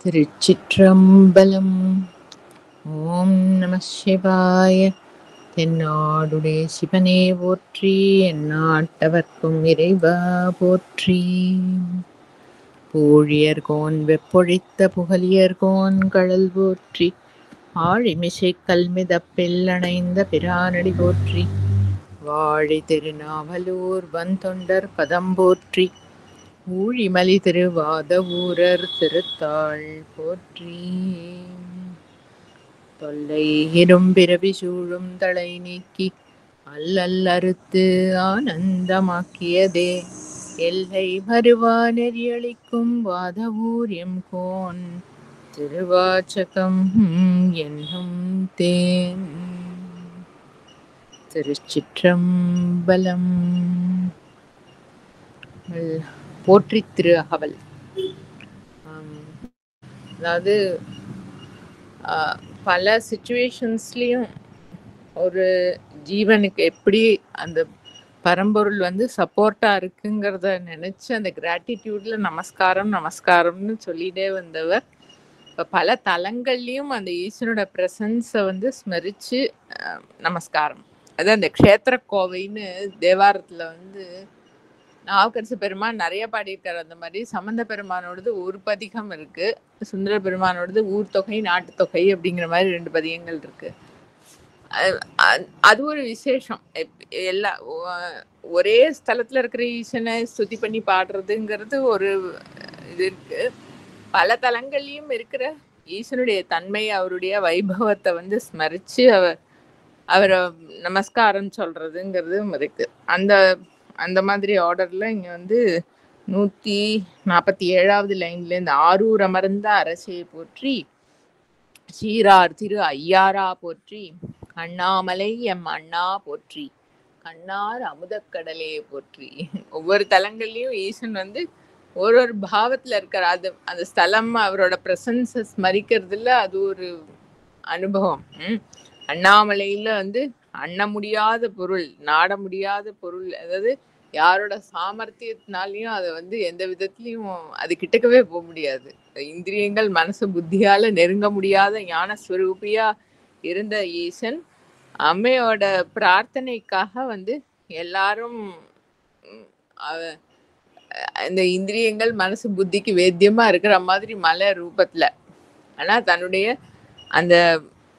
திருச்சிற்றம்பலம். ஓம் நம சிவாய. தென்னாடுடைய சிவனே போற்றி, எந்நாட்டவர்க்கும் இறைவா போற்றி. பூழியர்கோன் வெப்பொழித்த புகழியர்கோன் கழல் போற்றி, ஆழிமிசை கல்மிதப்பில் அணைந்த பிரானடி போற்றி. வாழி திருநாவலூர் வந்தொண்டர் பதம் போற்றி, ஊழிமலி திருவாத ஊரர் திருத்தாள் போற்றி. தொல்லை இரும்பிறவி சூழும் தலை நீக்கி அல்லல் அறுத்து ஆனந்தமாக்கியதே, எல்லை மறுவா நெறியளிக்கும் வாத ஊரியம் கோன் திருவாச்சகம் என்னும் தேன். திருச்சிற்றம்பலம். போற்றி திரு அகவல். அதாவது பல சிச்சுவேஷன்ஸ்லேயும் ஒரு ஜீவனுக்கு எப்படி அந்த பரம்பொருள் சப்போர்ட்டாக இருக்குங்கிறத நினச்சி அந்த கிராட்டிடியூட்ல நமஸ்காரம்னு சொல்லிட்டே வந்தவர் இப்போ பல தலங்கள்லையும் அந்த ஈஸ்வரோட ப்ரெசன்ஸை ஸ்மரித்து நமஸ்காரம். அது அந்த க்ஷேத்திர கோவைன்னு தேவாரத்தில் நாவுக்கரசு பெருமான் நிறைய பாடியிருக்காரு. அந்த மாதிரி சம்பந்த பெருமானோடது ஒரு பதிகம் இருக்கு, சுந்தர பெருமானோடது ஊர் தொகை நாட்டு தொகை அப்படிங்கிற மாதிரி 2 பதிகங்கள் இருக்கு. அது ஒரு விசேஷம். எல்லா ஒரே ஸ்தலத்துல இருக்கிற ஈசனை ஸ்துதி பண்ணி பாடுறதுங்கிறது ஒரு இது இருக்கு. பல தலங்கள்லயும் இருக்கிற ஈசனுடைய தன்மை, அவருடைய வைபவத்தை ஸ்மரிச்சு அவரை நமஸ்காரம் சொல்றதுங்கிறது இருக்கு. அந்த மாதிரி ஆர்டர்ல இங்க 147வது லைன்லேருந்து ஆரூர் அமர்ந்த அரசையை போற்றி, சீரார் திரு ஐயாரா போற்றி, அண்ணாமலை எம் அண்ணா போற்றி, கண்ணார் அமுதக்கடலே போற்றி. ஒவ்வொரு தலங்கள்லயும் ஈசன் ஒரு ஒரு பாவத்துல இருக்கார். அது அந்த ஸ்தலம் அவரோட பிரசன்ஸை ஸ்மரிக்கிறதுல அது ஒரு அனுபவம். அண்ணாமலையில அண்ண முடியாத பொருள், நாட முடியாத பொருள், அதாவது யாரோட சாமர்த்தியத்தினாலையும் அதை எந்த விதத்துலையும் அது கிட்டக்கவே போக முடியாது. இந்திரியங்கள் மனசு புத்தியால நெருங்க முடியாத ஞான ஸ்வரூபியா இருந்த ஈசன் அம்மையோட பிரார்த்தனைக்காக எல்லாரும் இந்த இந்திரியங்கள் மனசு புத்திக்கு வேத்தியமா இருக்கிற மாதிரி மலை ரூபத்துல, ஆனா தன்னுடைய அந்த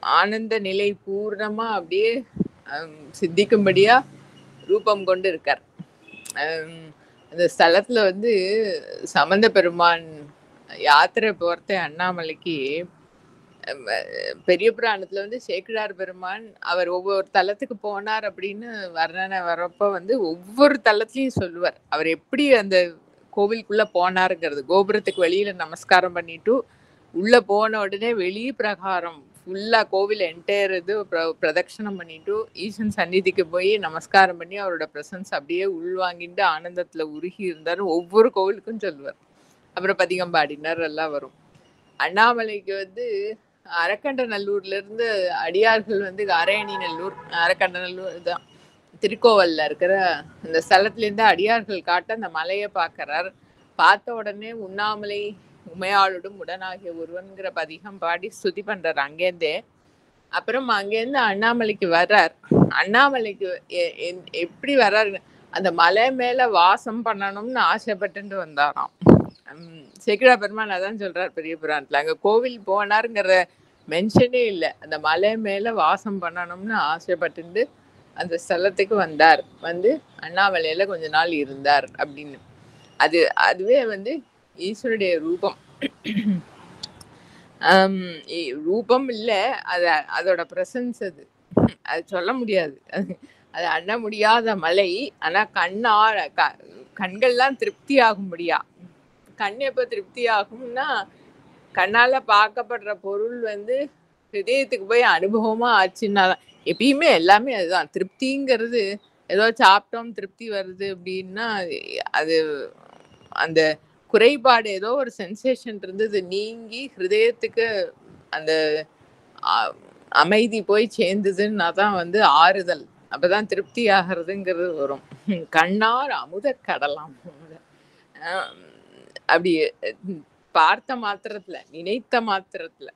ஆனந்த நிலை பூர்ணமா அப்படியே சித்திக்கும்படியா ரூபம் கொண்டு இருக்கார். அந்த ஸ்தலத்துல சம்பந்த பெருமான் யாத்திரை போறத அண்ணாமலைக்கு பெரிய புராணத்துல சேக்கிழார் பெருமான் அவர் ஒவ்வொரு தலத்துக்கு போனார் அப்படின்னு வர்ணனை வரப்ப ஒவ்வொரு தலத்திலையும் சொல்லுவார் அவர் எப்படி அந்த கோவிலுக்குள்ள போனாருங்கிறது. கோபுரத்துக்கு வெளியில நமஸ்காரம் பண்ணிட்டு உள்ள போன உடனே வெளி பிரகாரம் ஃபுல்லா கோவில் என்டையர் இது பிரதட்சணம் பண்ணிட்டு ஈசன் சந்நிதிக்கு போய் நமஸ்காரம் பண்ணி அவரோட பிரசன்ஸ் அப்படியே உள்வாங்கிட்டு ஆனந்தத்துல உருகி இருந்தார். ஒவ்வொரு கோவிலுக்கும் சொல்லுவார். அப்புறம் பதிகம் பாடினார் எல்லாம் வரும். அண்ணாமலைக்கு அரக்கண்டநல்லூர்ல இருந்து அடியார்கள் அரையணி நல்லூர், அரக்கண்டநல்லூர் தான் திருக்கோவல்ல இருக்கிற அந்த ஸ்தலத்துல இருந்து அடியார்கள் காட்ட அந்த மலையை பார்க்கறார். பார்த்த உடனே உண்ணாமலை உமையாளுடும் உடனாகிய ஒருவன்கிற பதிகம் பாடி ஸ்துதி பண்றார் அங்கேருந்தே. அப்புறம் அங்கேருந்து அண்ணாமலைக்கு வர்றார். அண்ணாமலைக்கு எப்படி வர்றாரு, அந்த மலை மேல வாசம் பண்ணணும்னு ஆசைப்பட்டு வந்தாராம். சேக்கிழார் பெருமான் அதான் சொல்றார் பெரிய புராணத்துல. அங்க கோவில் போனாருங்கிற மென்ஷனே இல்லை, அந்த மலை மேல வாசம் பண்ணணும்னு ஆசைப்பட்டு அந்த ஸ்தலத்துக்கு வந்தார். அண்ணாமலையில கொஞ்ச நாள் இருந்தார் அப்படின்னு. அதுவே ஈஸ்வருடைய ரூபம். ரூபம் இல்லை, அதோட பிரசன்ஸ். அது சொல்ல முடியாது, அது அண்ண முடியாத மலை. ஆனா கண்கள்லாம் திருப்தி ஆகும்படியா. கண் எப்ப திருப்தி ஆகும்னா கண்ணால பார்க்கப்படுற பொருள் ஹிருதயத்துக்கு போய் அனுபவமா ஆச்சுன்னா. எப்பயுமே எல்லாமே அதுதான். திருப்திங்கிறது ஏதோ சாப்பிட்டோம் திருப்தி வருது அப்படின்னா அது அந்த குறைபாடு, ஏதோ ஒரு சென்சேஷன் இருந்தது நீங்கி ஹிருதயத்துக்கு அந்த அமைதி போய் சேர்ந்ததுன்னா தான் ஆறுதல். அப்பதான் திருப்தி ஆகிறதுங்கிறது வரும். கண்ணார் அமுத கடலாம் அப்படி பார்த்த மாத்திரத்துல, நினைத்த மாத்திரத்துல,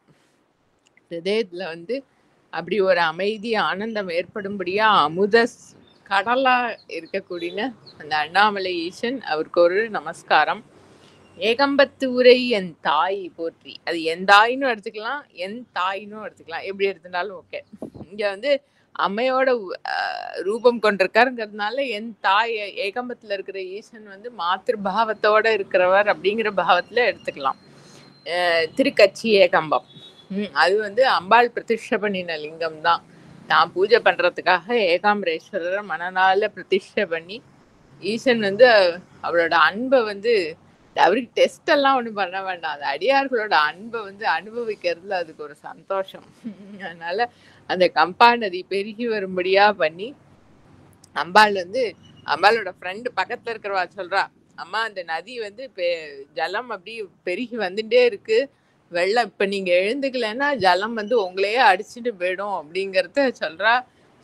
ஹிருதயத்துல வந்து அப்படி ஒரு அமைதி, ஆனந்தம் ஏற்படும்படியா கடலா இருக்கக்கூடிய அந்த அண்ணாமலை ஈசன், அவருக்கு ஒரு நமஸ்காரம். ஏகம்பத்து உரை என் தாய் போற்றி. அது என் தாயின்னு எடுத்துக்கலாம், என் தாயின்னு எடுத்துக்கலாம், எப்படி எடுத்துட்டாலும் ஓகே. இங்க வந்து அம்மையோட ரூபம் கொண்டிருக்காருங்கிறதுனால என் தாய் ஏகம்பத்துல இருக்கிற ஈசன் வந்து மாத்திருபாவத்தோட இருக்கிறவர் அப்படிங்கிற பாவத்துல எடுத்துக்கலாம். திருக்கச்சி ஏகம்பம், அது வந்து அம்பாள் பிரதிஷ்டை பண்ணின லிங்கம் தான். நான் பூஜை பண்றதுக்காக ஏகாம்பரேஸ்வரரை மனநாள பிரதிஷ்டை பண்ணி ஈசன் வந்து அவளோட அன்பை வந்து அவருக்கு டெஸ்ட் எல்லாம் ஒண்ணும் பண்ண வேண்டாம். அந்த அடியார்களோட அன்பை வந்து அனுபவிக்கிறதுல அதுக்கு ஒரு சந்தோஷம். அதனால அந்த கம்பா நதி பெருகி வரும்படியா பண்ணி அம்பாள் வந்து அம்பாளோட ஃப்ரெண்டு பக்கத்துல இருக்கிறவா சொல்றா, அம்மா அந்த நதி வந்து ஜலம் அப்படி பெருகி வந்துட்டே இருக்கு, வெள்ளம் இப்ப நீங்க எழுந்துக்கலன்னா ஜலம் வந்து உங்களையே அடிச்சுட்டு போயிடும் அப்படிங்கறத சொல்றா.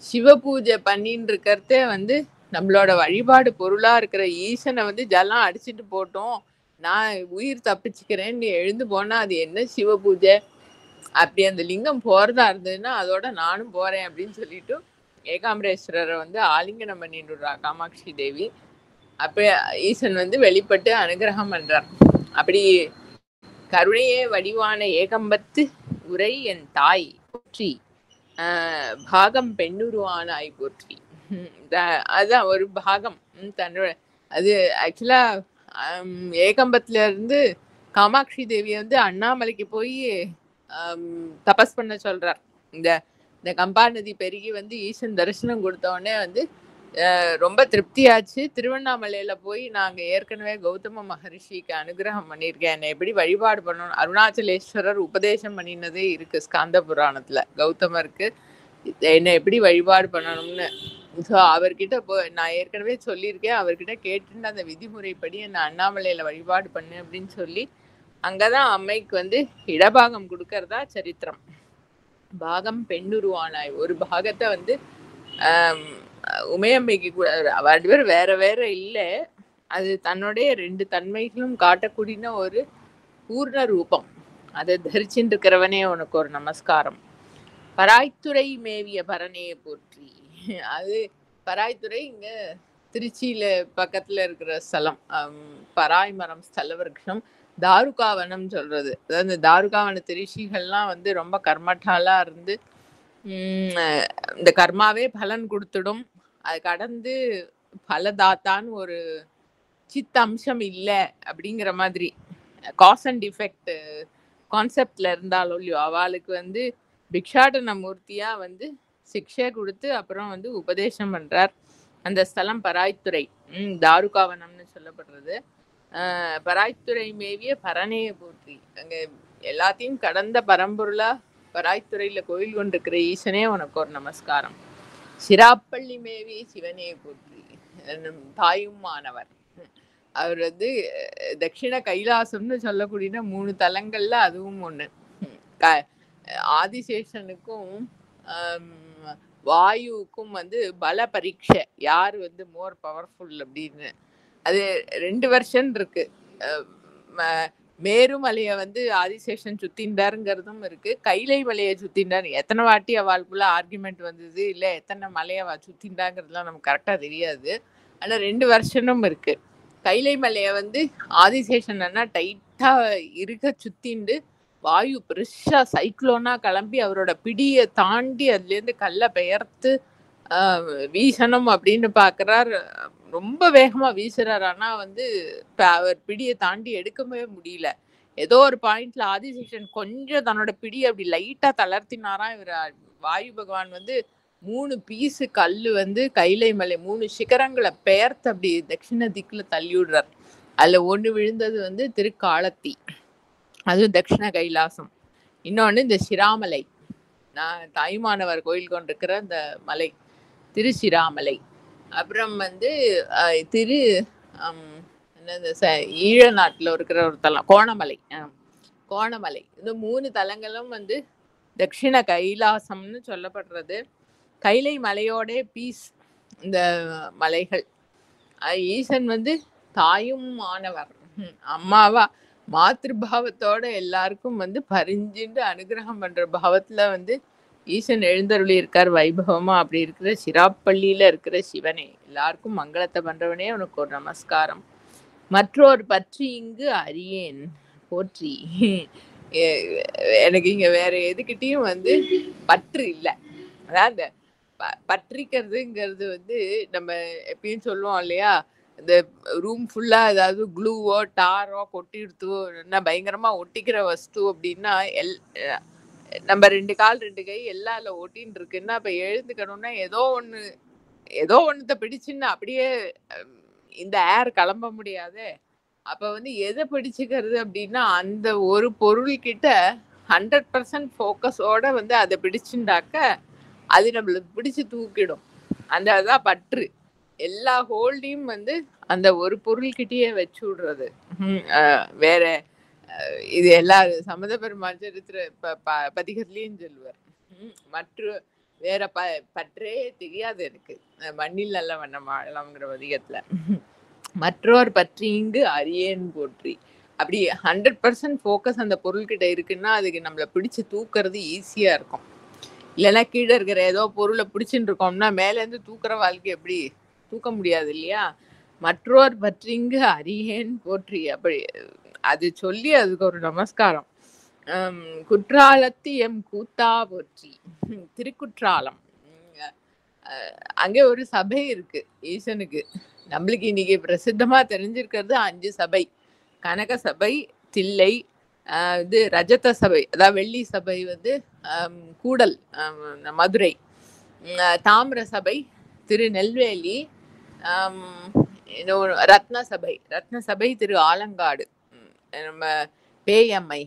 சிவ பூஜை பண்ணிட்டு இருக்கிறதே வந்து நம்மளோட வழிபாடு பொருளா இருக்கிற ஈசனை வந்து ஜலம் அடிச்சுட்டு போட்டோம், நான் உயிர் தப்பிச்சுக்கிறேன், நீ எழுந்து போனா அது என்ன சிவ பூஜை? அப்படி அந்த லிங்கம் போறதா இருந்ததுன்னா அதோட நானும் போறேன் அப்படின்னு சொல்லிட்டு ஏகாம்பரேஸ்வரரை வந்து ஆலிங்கனம் பண்ணிடுறா காமாட்சி தேவி. அப்ப ஈசன் வந்து வெளிப்பட்டு அனுகிரகம் பண்றார். அப்படி கருணையே வடிவான ஏகம்பத்து உரை என் தாய் போற்றி, பாகம் பெண்ணுருவானாய் போற்றி. அதுதான் ஒரு பாகம் தன்னோட. அது ஆக்சுவலா ஏகம்பத்துல இருந்து காமாட்சி தேவியை வந்து அண்ணாமலைக்கு போய் தபஸ் பண்ண சொல்றார். இந்த கம்பா நதி பெருகி வந்து ஈசன் தரிசனம் கொடுத்த உடனே வந்து ரொம்ப திருப்தியாச்சு. திருவண்ணாமலையில போய் நாங்க ஏற்கனவே கௌதம மகரிஷிக்கு அனுகிரகம் பண்ணியிருக்கேன், என்னை எப்படி வழிபாடு பண்ணணும், அருணாச்சலேஸ்வரர் உபதேசம் பண்ணினதே இருக்கு ஸ்காந்த புராணத்துல கௌதமருக்கு, என்னை எப்படி வழிபாடு பண்ணணும்னு. ஸோ அவர்கிட்ட நான் ஏற்கனவே சொல்லியிருக்கேன், அவர்கிட்ட கேட்டுட்டு அந்த விதிமுறைப்படி என்னை அண்ணாமலையில வழிபாடு பண்ணு அப்படின்னு சொல்லி அங்கதான் அம்மைக்கு வந்து இடபாகம் கொடுக்கறதா சரித்திரம். பாகம் பெண்ணுருவானாய், ஒரு பாகத்தை வந்து உமையம்மைக்கு கூட, ரெண்டு பேரும் வேற வேற இல்லை, அது தன்னுடைய ரெண்டு தன்மைகளும் காட்டக்கூடிய ஒரு பூர்ண ரூபம். அதை தரிச்சுட்டு இருக்கிறவனே உனக்கு ஒரு நமஸ்காரம். பராய்த்துறை மேவிய பரனையை போற்றி. அது பராய்த்துறை இங்க திருச்சியில பக்கத்துல இருக்கிற ஸ்தலம். பராய் மரம் ஸ்தல விருட்சம், தாருகாவனம் சொல்றது. அதாவது இந்த தாருகாவன ரிஷிகள்லாம் வந்து ரொம்ப கர்மட்டாலா இருந்து இந்த கர்மாவே பலன் கொடுத்துடும், அது கடந்து பலதாத்தான்னு ஒரு சித்த அம்சம் இல்லை அப்படிங்கிற மாதிரி காஸ் அண்ட் டிஃபெக்ட் கான்செப்ட்ல இருந்தாலும் இல்லையோ அவளுக்கு வந்து பிக்ஷாடன மூர்த்தியா வந்து சிக்ஷை கொடுத்து அப்புறம் வந்து உபதேசம் பண்றார். அந்த ஸ்தலம் பராய்த்துறை, தாருகாவனம்னு சொல்லப்படுறது. பராய்த்துறை மேவிய பரனையை போற்றி. அங்க எல்லாத்தையும் கடந்த பரம்பொருளா பராய்த்துறையில கோயில் கொண்டிருக்கிற ஈசனே உனக்கு ஒரு நமஸ்காரம். சிராப்பள்ளி மேவி சிவனே போற்றி, தாயும் மாணவர். அவர் வந்து தட்சிண கைலாசம்னு சொல்லக்கூடிய 3 தலங்கள்ல அதுவும் ஒண்ணு. ஆதிசேஷனுக்கும் வாயுவுக்கும் வந்து பல பரீட்சை, யார் வந்து மோர் பவர்ஃபுல் அப்படின்னு. அது 2 வருஷம் இருக்கு. மேருமலைய வந்து ஆதிசேஷன் சுத்தின்றாருங்கிறதும் இருக்கு, கைலை மலையை சுத்தின்றாரு. எத்தனை வாட்டி அவளுக்குள்ள ஆர்குமெண்ட் வந்தது, இல்லை எத்தனை மலையை சுத்தின்றாங்கிறதுலாம் நமக்கு கரெக்டா தெரியாது. ஆனா 2 வருஷமும் இருக்கு. கைலை மலையை வந்து ஆதிசேஷன் டைட்டா இருக்க சுத்திண்டு வாயு பெருசா சைக்ளோனா கிளம்பி அவரோட பிடியை தாண்டி அதுல இருந்து கல்லை பெயர்த்து வீசணும் அப்படின்னு பாக்குறார். ரொம்ப வேகமா வீசுறாரு, ஆனா வந்து அவர் பிடியை தாண்டி எடுக்கவே முடியல. ஏதோ ஒரு பாயிண்ட்ல ஆதிசேஷன் கொஞ்சம் தன்னோட பிடி அப்படி லைட்டா தளர்த்தினாரா, இவர் வாயு பகவான் வந்து 3 பீஸு கல்லு வந்து கைலை மலை 3 சிகரங்களை பெயர்த்து அப்படி தட்சிண திக்குல தள்ளி விடுறார். அதுல ஒண்ணு விழுந்தது வந்து திருக்காலத்தி, அதுவும் தட்சிண கைலாசம். இன்னொன்னு இந்த சிராமலை, நான் தாயுமானவர் கோயில் கொண்டிருக்கிற அந்த மலை திருச்சிராமலை. அப்புறம் வந்து திரு ஈழ நாட்டுல இருக்கிற ஒரு தலம் கோணமலை. கோணமலை, இந்த 3 தலங்களும் வந்து தட்சிண கைலாசம்னு சொல்லப்படுறது. கைலை மலையோட பீஸ் இந்த மலைகள். ஈசன் வந்து தாயும் மாணவர், அம்மாவா மாத்ருபாவத்தோட எல்லாருக்கும் வந்து பரிஞ்சுண்டு அனுகிரகம் பண்ற பாவத்துல வந்து ஈசன் எழுந்தருளி இருக்கார் வைபவமா. அப்படி இருக்கிற சிராப்பள்ளியில இருக்கிற சிவனே, எல்லாருக்கும் மங்களத்தை பண்றவனே உனக்கு ஒரு நமஸ்காரம். மற்றோர் பற்றி இங்கு அறியேன் போற்றி. எனக்கு இங்க வேற எதுக்கிட்டையும் வந்து பற்று இல்லை. அதான் இந்த பற்றிக்கிறதுங்கிறது வந்து நம்ம எப்பயும் சொல்லுவோம் இல்லையா, இந்த ரூம் ஃபுல்லா ஏதாவது க்ளூவோ டாரோ கொட்டிடுத்தோ என்ன பயங்கரமா ஒட்டிக்கிற வஸ்து அப்படின்னா நம்ம 2 கால் 2 கை எல்லாம் அதில் ஒட்டின்னு இருக்குன்னா அப்ப எழுந்துக்கணும்னா ஏதோ ஒண்ணுத்த பிடிச்சுன்னு அப்படியே இந்த ஏர் கிளம்ப முடியாதே. அப்ப வந்து எதை பிடிச்சுக்கிறது அப்படின்னா அந்த ஒரு பொருள் கிட்ட 100% ஃபோக்கஸோட வந்து அதை பிடிச்சுண்டாக்க அது நம்மளுக்கு பிடிச்சு தூக்கிடும். அந்த அதான் பற்று. எல்லா ஹோல்டையும் வந்து அந்த ஒரு பொருள்கிட்டயே வச்சு விடுறது. வேற இது எல்லா சம்மத பெருமாள் சரித்திர பதிகத்திலையும் சொல்லுவார். மற்ற வேற பற்றே தெரியாது எனக்கு, மண்ணில் நல்ல வண்ணம் ஆழலாம்ங்கிற பதிகத்துல. மற்றோர் பற்றி இங்கு அறியேன் போற்றி. அப்படி 100% ஃபோக்கஸ் அந்த பொருள்கிட்ட இருக்குன்னா அதுக்கு நம்மளை பிடிச்சு தூக்குறது ஈஸியா இருக்கும். இல்லைன்னா கீழே இருக்கிற ஏதோ பொருளை பிடிச்சுட்டு இருக்கோம்னா மேலேருந்து தூக்குற வாழ்க்கை எப்படி தூக்க முடியாது இல்லையா. மற்றோர் பற்றி இங்கு அறியேன் போற்றி. அப்படி அது சொல்லி அதுக்கு ஒரு நமஸ்காரம். குற்றாலத்து எம் கூத்தா போற்றி. திருக்குற்றாலம், அங்கே ஒரு சபை இருக்கு ஈசனுக்கு. நம்மளுக்கு இன்னைக்கு பிரசித்தமா தெரிஞ்சிருக்கிறது 5 சபை. கனக சபை, தில்லை, இது ரஜத சபை அதாவது வெள்ளி சபை வந்து கூடல் மதுரை, தாமிர சபை திருநெல்வேலி, ரத்ன சபை திரு ஆலங்காடு, நம்ம பேயம்மை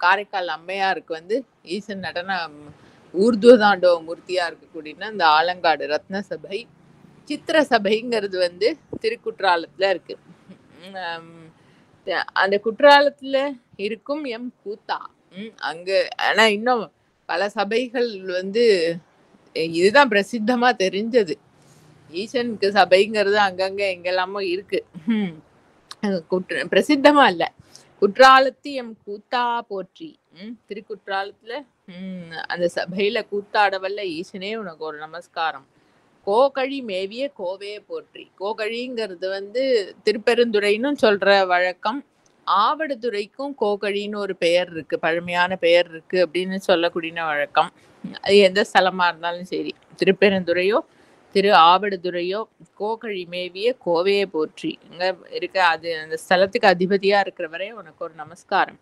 காரைக்கால் அம்மையாருக்கு வந்து ஈசன் நடன ஊர்துவதாண்டவ மூர்த்தியா இருக்கக்கூடியன்னா இந்த ஆலங்காடு ரத்ன சபை. சித்திர சபைங்கிறது வந்து திருக்குற்றாலத்துல இருக்கு. அந்த குற்றாலத்துல இருக்கும் எம் கூத்தா அங்க. ஆனா இன்னும் பல சபைகள் வந்து இதுதான் பிரசித்தமா தெரிஞ்சது. ஈசனுக்கு சபைங்கிறது அங்கங்க எங்கெல்லாமோ இருக்கு, பிரசித்தமா இல்ல. குற்றாலத்து எம் கூத்தா போற்றி. திருக்குற்றாலத்துல அந்த சபையில கூத்தாடவல்ல ஈசனே உனக்கு ஒரு நமஸ்காரம். கோகழி மேவிய கோவே போற்றி. கோகழிங்கிறது வந்து திருப்பெருந்துறைன்னு சொல்ற வழக்கம். ஆவடுதுறைக்கும் கோகழின்னு ஒரு பெயர் இருக்கு, பழமையான பெயர் இருக்கு அப்படின்னு சொல்லக்கூடிய வழக்கம். அது எந்த ஸ்தலமா இருந்தாலும் சரி, திருப்பெருந்துறையோ திரு ஆவடுதுறையோ, கோகழி மேவிய கோவையை போற்றி இங்க இருக்க. அது அந்த ஸ்தலத்துக்கு அதிபதியா இருக்கிறவரே உனக்கு ஒரு நமஸ்காரம்.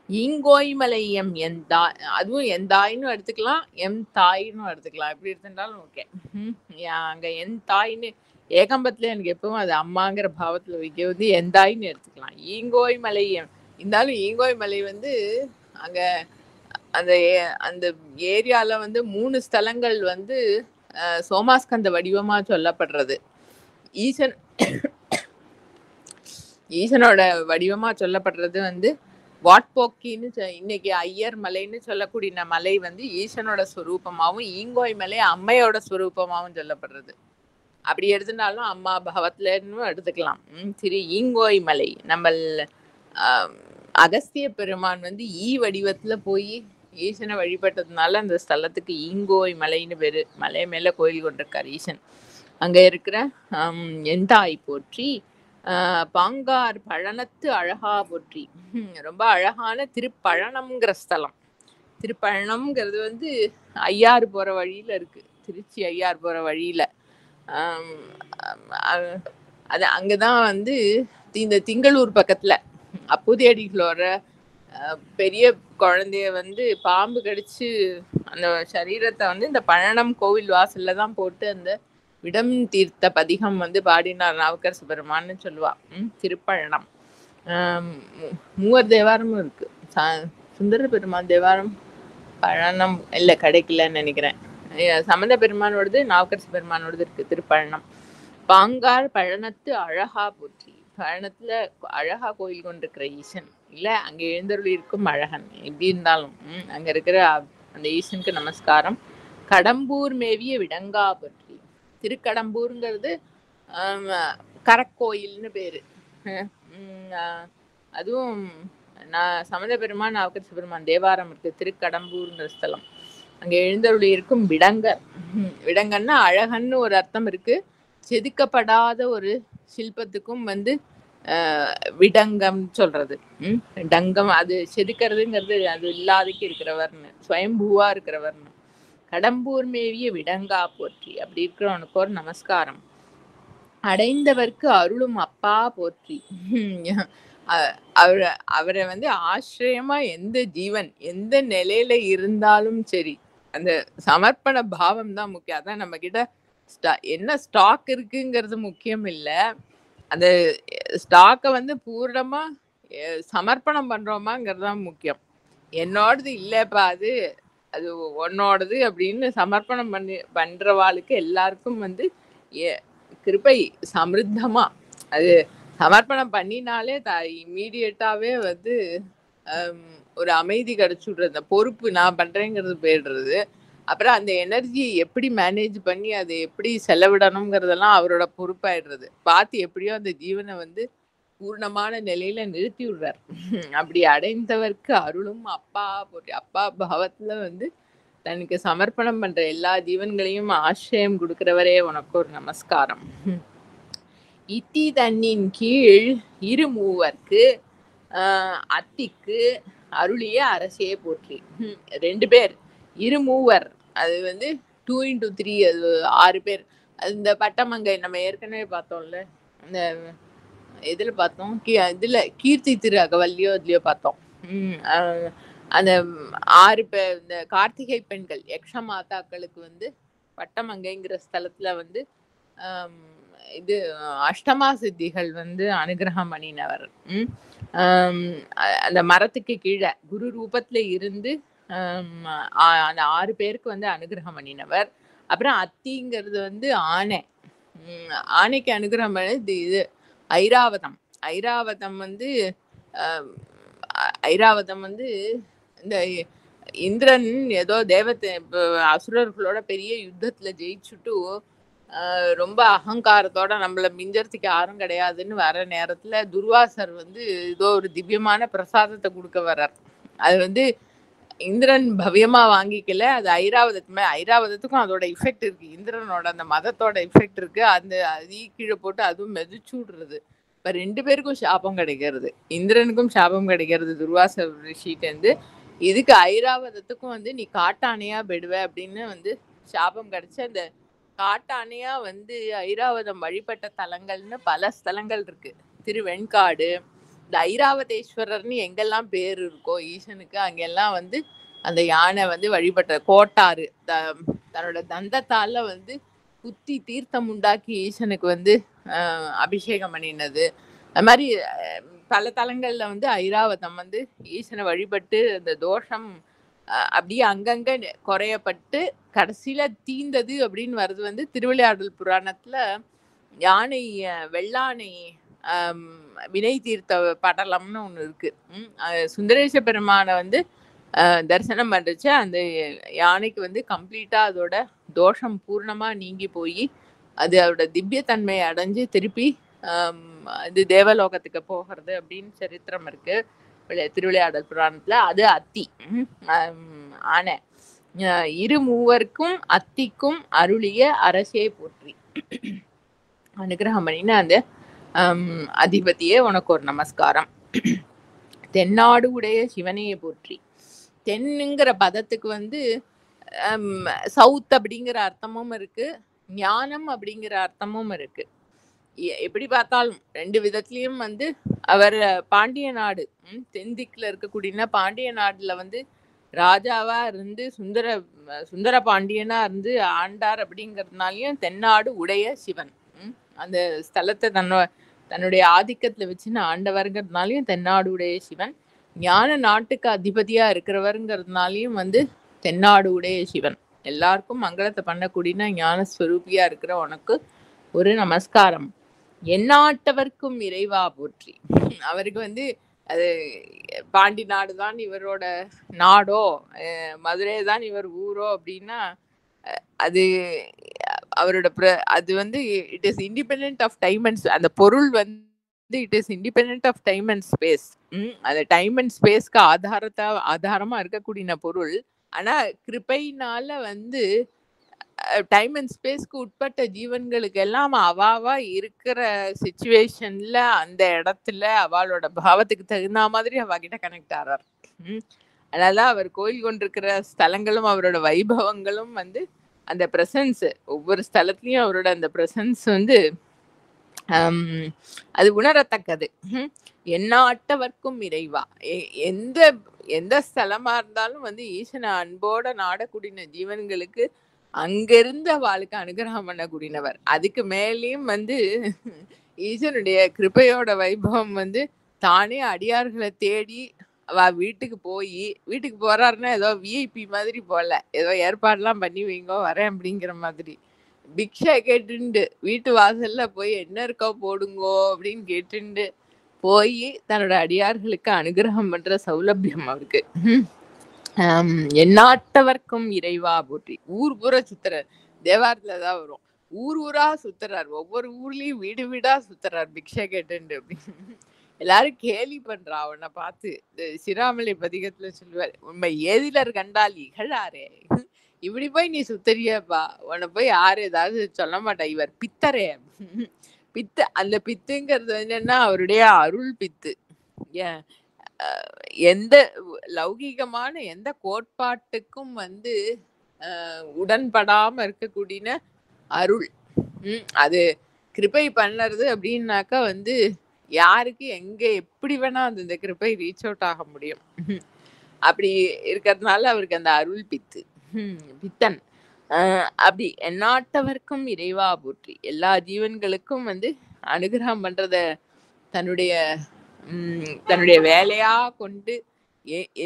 ஈங்கோய்மலை எம் தாய், அதுவும் என் தாயின்னு எடுத்துக்கலாம், எம் தாயின்னு எடுத்துக்கலாம், எப்படி எடுத்துட்டாலும் ஓகே. அங்க என் தாயின்னு ஏகம்பத்துல எனக்கு எப்பவும் அது அம்மாங்கிற பாவத்துல வைக்க வந்து என் தாயின்னு எடுத்துக்கலாம். ஈங்கோய்மலை இருந்தாலும் ஈங்கோய்மலை வந்து அங்க அந்த அந்த ஏரியால வந்து 3 ஸ்தலங்கள் வந்து சோமாஸ்கந்த வடிவமா சொல்லப்படுறது. ஈசனோட வடிவமா சொல்லப்படுறது வந்து வாட்போக்கின்னு இன்னைக்கு ஐயர் மலைன்னு சொல்லக்கூடிய மலை வந்து ஈசனோட ஸ்வரூபமாகவும் ஈங்கோய் மலை அம்மையோட ஸ்வரூபமாகவும் சொல்லப்படுறது. அப்படி எடுத்துனாலும் அம்மா பாவத்துலன்னு எடுத்துக்கலாம். சரி, ஈங்கோய் மலை நம்ம அகஸ்திய பெருமான் வந்து வடிவத்துல போய் ஈசனை வழிபட்டதுனால அந்த ஸ்தலத்துக்கு ஈங்கோய் மலைன்னு பேரு. மலை மேல கோயில் கொண்டிருக்கார் ஈசன். அங்க இருக்கிற எந்தாய் போற்றி. பாங்கார் பழனத்து அழகா போற்றி. ரொம்ப அழகான திருப்பழனம்ங்கிற ஸ்தலம். திருப்பழனம்ங்கிறது வந்து ஐயாறு போற வழியில இருக்கு, திருச்சி ஐயாறு போற வழியில. அது அங்கதான் வந்து இந்த திங்களூர் பக்கத்துல அப்பூதியடிகளோட பெரிய குழந்தைய வந்து பாம்பு கடிச்சு அந்த சரீரத்தை வந்து இந்த பழனம் கோவில் வாசல்ல தான் போட்டு அந்த விடம் தீர்த்த பதிகம் வந்து பாடினார் நாவுக்கரசு பெருமான்னு சொல்லுவா. திருப்பழனம். மூவர் தேவாரமும் இருக்கு. சுந்தர பெருமான் தேவாரம் பழனம் இல்லை கிடைக்கலன்னு நினைக்கிறேன். சம்பந்த பெருமானோடது நாவுக்கரசு பெருமானோடது இருக்கு திருப்பழனம். பாங்கார் பழனத்து அழகா போற்றி. பழனத்துல அழகா கோயில் கொண்டிருக்கிற ஈசன் இல்ல, அங்க எழுந்தருள் இருக்கும் அழகன். எப்படி இருந்தாலும் அங்க இருக்கிற அந்த ஈசனுக்கு நமஸ்காரம். கடம்பூர் மேவிய விடங்கா போற்றி. திருக்கடம்பூருங்கிறது கரக்கோயில்னு பேரு. அதுவும் நான் சமண பெருமான் நாவுக்கரசு பெருமான் தேவாரம் இருக்கு, திருக்கடம்பூர்ங்கிற ஸ்தலம். அங்க எழுந்தருளி இருக்கும் விடங்கர். விடங்கன்னா அழகன்னு ஒரு அர்த்தம் இருக்கு. செதுக்கப்படாத ஒரு சில்பத்துக்கும் வந்து விடங்கம் சொல்றது. டங்கம் அது செதுக்கிறதுங்கிறது அது இல்லாதக்கு இருக்கிறவர்னு, ஸ்வயம்பூவா இருக்கிறவர்னு. கடம்பூர் மேவிய விடங்கா போற்றி. அப்படி இருக்கிறவனுக்கு ஒரு நமஸ்காரம். அடைந்தவர்க்கு அருளும் அப்பா போற்றி. அவரை வந்து ஆசிரியமா எந்த ஜீவன் எந்த நிலையில இருந்தாலும் சரி, அந்த சமர்ப்பண பாவம் தான் முக்கியம். அதான் நம்ம கிட்ட என்ன ஸ்டாக் இருக்குங்கிறது முக்கியம் இல்ல, அந்த ஸ்டாக்கை வந்து பூர்ணமா சமர்ப்பணம் பண்றோமாங்கிறது தான் முக்கியம். என்னோடது இல்லப்பா, அது அது உன்னோடது அப்படின்னு சமர்ப்பணம் பண்றவாளுக்கு எல்லாருக்கும் வந்து கிருபை சமிருத்தமா அது சமர்ப்பணம் பண்ணினாலே இம்மீடியட்டாவே வந்து ஒரு அமைதி கிடைச்சுடுறது. அந்த பொறுப்பு நான் பண்றேங்கிறது போயிடுறது. அப்புறம் அந்த எனர்ஜி எப்படி மேனேஜ் பண்ணி அதை எப்படி செலவிடணுங்கிறதெல்லாம் அவரோட பொறுப்பாயிடுறது. பார்த்து எப்படியோ அந்த ஜீவனை வந்து பூர்ணமான நிலையில நிறுத்தி விடுறார். அப்படி அடைந்தவர்க்கு அருளும் அப்பா போற்றி. அப்பா பாவத்துல வந்து தனக்கு சமர்ப்பணம் பண்ற எல்லா ஜீவன்களையும் ஆசிரியம் கொடுக்கிறவரே உனக்கு ஒரு நமஸ்காரம். இத்தி தன்னின் கீழ் இரு மூவர்க்கு அத்திக்கு அருளிய அரசே போற்றி. 2 பேர், இரு மூவர், அது வந்து 2 into 3, அது 6 பேர். அந்த பட்டமங்கை நம்ம ஏற்கனவே பார்த்தோம்ல, அந்த இதுல பார்த்தோம், இதுல கீர்த்தி திரு அகவல்லியோ இதுலயோ பார்த்தோம். அந்த 6 பேர், இந்த கார்த்திகை பெண்கள் யக்ஷ மாதாக்களுக்கு வந்து பட்டமங்கைங்கிற ஸ்தலத்துல வந்து இது அஷ்டமா சித்திகள் வந்து அனுகிரகம் பண்ணினவர். அந்த மரத்துக்கு கீழே குரு ரூபத்துல இருந்து அந்த 6 பேருக்கு வந்து அனுகிரகம் பண்ணினவர். அப்புறம் அத்திங்கிறது வந்து ஆனை, ஆனைக்கு அனுகிரகம் பண்ணது இது ஐராவதம். ஐராவதம் வந்து ஐராவதம் வந்து இந்த இந்திரன் ஏதோ தேவத்தை அசுரர்களோட பெரிய யுத்தத்துல ஜெயிச்சுட்டு ரொம்ப அகங்காரத்தோட நம்மள மிஞ்சறதுக்கு யாரும் கிடையாதுன்னு வர நேரத்துல துர்வாசர் வந்து ஏதோ ஒரு திவ்யமான பிரசாதத்தை கொடுக்க வர்றார். அது வந்து இந்திரன் பவ்யமா வாங்கிக்கல, அது ஐராவதத்துக்கும் அதோட இஃபெக்ட் இருக்கு, இந்திரனோட அந்த மதத்தோட இஃபெக்ட் இருக்கு. அந்த அதையும் கீழே போட்டு அதுவும் மெதிச்சு விடுறது. இப்ப 2 பேருக்கும் சாபம் கிடைக்கிறது, இந்திரனுக்கும் சாபம் கிடைக்கிறது துர்வாச ரிஷிட்டேருந்து. இதுக்கு ஐராவதத்துக்கும் வந்து நீ காட்டானையா பெடுவ அப்படின்னு வந்து சாபம் கிடைச்சு அந்த காட்டானையா வந்து ஐராவதம் வழிபட்ட தலங்கள்னு பல ஸ்தலங்கள் இருக்கு. திருவெண்காடு, இந்த ஐராவதேஸ்வரர்னு எங்கெல்லாம் பேர் இருக்கோ ஈசனுக்கு, அங்கெல்லாம் வந்து அந்த யானை வந்து வழிபட்ட கோட்டாறு தன்னோட தந்தத்தால வந்து குத்தி தீர்த்தம் உண்டாக்கி ஈசனுக்கு வந்து அபிஷேகம் பண்ணினது. அது மாதிரி பல தலங்கள்ல வந்து ஐராவதம் வந்து ஈசனை வழிபட்டு அந்த தோஷம் அப்படியே அங்கங்க குறையப்பட்டு கடைசியில தீந்தது அப்படின்னு வருது வந்து திருவிளையாடல் புராணத்துல. யானை வெள்ளானை வினை தீர்த்த படலம்னு ஒண்ணு இருக்கு. சுந்தரேச பெருமானை வந்து தரிசனம் பண்ணுச்சு, அந்த யானைக்கு வந்து கம்ப்ளீட்டா அதோட தோஷம் பூர்ணமா நீங்கி போய் அது அதோட திவ்யத்தன்மையை அடைஞ்சு திருப்பி இது தேவலோகத்துக்கு போகிறது அப்படின்னு சரித்திரம் இருக்கு திருவிளையாடல் புராணத்துல. அது அத்தி ஆனை. இரு மூவருக்கும் அத்திக்கும் அருளிய அரசே போற்றி. அனுகிரகம் பண்ணின அந்த அதிபதியே உனக்கு ஒரு நமஸ்காரம். தென்னாடு உடைய சிவனையை போற்றி. தென்னுங்கிற பதத்துக்கு வந்து சவுத் அப்படிங்கிற அர்த்தமும் இருக்கு, ஞானம் அப்படிங்கிற அர்த்தமும் இருக்கு. எப்படி பார்த்தாலும் 2 விதத்திலயும் வந்து அவர் பாண்டிய நாடு, தென்திக்குல இருக்கக்கூடிய பாண்டிய நாடுல வந்து ராஜாவா இருந்து சுந்தர பாண்டியனா இருந்து ஆண்டார் அப்படிங்கிறதுனாலயும் தென்னாடு உடைய சிவன், அந்த ஸ்தலத்தை தன்னுடைய ஆதிக்கத்துல வச்சுன்னு ஆண்டவர்ங்கிறதுனாலையும் தென்னாடு உடைய சிவன், ஞான நாட்டுக்கு அதிபதியா இருக்கிறவருங்கிறதுனாலையும் வந்து தென்னாடு உடைய சிவன். எல்லாருக்கும் மங்களத்தை பண்ணக்கூடிய ஞான ஸ்வரூபியா இருக்கிற உனக்கு ஒரு நமஸ்காரம். எந்நாட்டவர்க்கும் இறைவா போற்றி. அவருக்கு வந்து அது பாண்டி நாடு தான் இவரோட நாடோ, மதுரை தான் இவர் ஊரோ அப்படின்னா அது அவரோட அது வந்து it is independent of time and, அந்த பொருள் வந்து it is independent of time and space. அந்த டைம் அண்ட் ஸ்பேஸ்க்கு ஆதாரமா இருக்கக்கூடிய பொருள். ஆனா கிருபையினால வந்து டைம் அண்ட் ஸ்பேஸ்க்கு உட்பட்ட ஜீவன்களுக்கு எல்லாம் அவாவா இருக்கிற சிச்சுவேஷன்ல அந்த இடத்துல அவளோட பாவத்துக்கு தகுந்த மாதிரி அவகிட்ட கனெக்ட் ஆறார். அதனால அவர் கோயில் கொண்டிருக்கிற ஸ்தலங்களும் அவரோட வைபவங்களும் வந்து அந்த பிரசன்ஸ், ஒவ்வொரு ஸ்தலத்திலயும் அவரோட அந்த பிரசன்ஸ் வந்து அது உணரத்தக்கது. எந்நாட்டவர்க்கும் இறைவா, எந்த எந்த ஸ்தலமா இருந்தாலும் வந்து ஈசனை அன்போட நாடக்கூடின ஜீவன்களுக்கு அங்கிருந்து அவளுக்கு அனுகிரகம் பண்ணக்கூடியவர். அதுக்கு மேலேயும் வந்து ஈசனுடைய கிருபையோட வைபவம் வந்து தானே அடியார்களை தேடி அவ வீட்டுக்கு வீட்டுக்கு போறாருன்னா ஏதோ விஐபி மாதிரி போல, ஏதோ ஏற்பாடுலாம் பண்ணி வைங்கோ வரேன் அப்படிங்கிற மாதிரி பிக்ஷை கேட்டுண்டு வீட்டு வாசல்ல போய் என்ன இருக்கோ போடுங்கோ அப்படின்னு கேட்டுண்டு போய் தன்னோட அடியார்களுக்கு அனுகிரகம் பண்ற சௌலபியம் அவருக்கு. எந்நாட்டவர்க்கும் இறைவா போற்றி. ஊர் பூரா சுத்துறார். தேவாரத்துலதான் வரும், ஊர் ஊரா சுத்துறார், ஒவ்வொரு ஊர்லயும் வீடு வீடா சுத்துறார் பிக்ஷை கேட்டுண்டு அப்படின்னு. எல்லாரும் கேலி பண்றா அவனை பார்த்து. இந்த சிராமலை பதிகத்துல சொல்லுவார், உண்மை ஏதிலர் கண்டால் இகழாரே, இப்படி போய் நீ சுத்தறியப்பா, உன்னை போய் யாரு ஏதாவது சொல்ல மாட்டா, இவர் பித்தரே. பித்து, அந்த பித்துங்கிறது என்னன்னா அவருடைய அருள் பித்து. எந்த லௌகீகமான எந்த கோட்பாட்டுக்கும் வந்து உடன்படாம இருக்கக்கூடிய அருள். அது கிருபை பண்ணறது அப்படின்னாக்கா வந்து யாருக்கு எங்க எப்படி வேணா அந்த கிருபை ரீச் அவுட் ஆக முடியும். அப்படி இருக்கிறதுனால அவருக்கு அந்த அருள் பித்தன். அப்படி எந்நாட்டவர்க்கும் இறைவா போற்றி. எல்லா ஜீவன்களுக்கும் வந்து அனுகிரகம் பண்றத தன்னுடைய வேலையா கொண்டு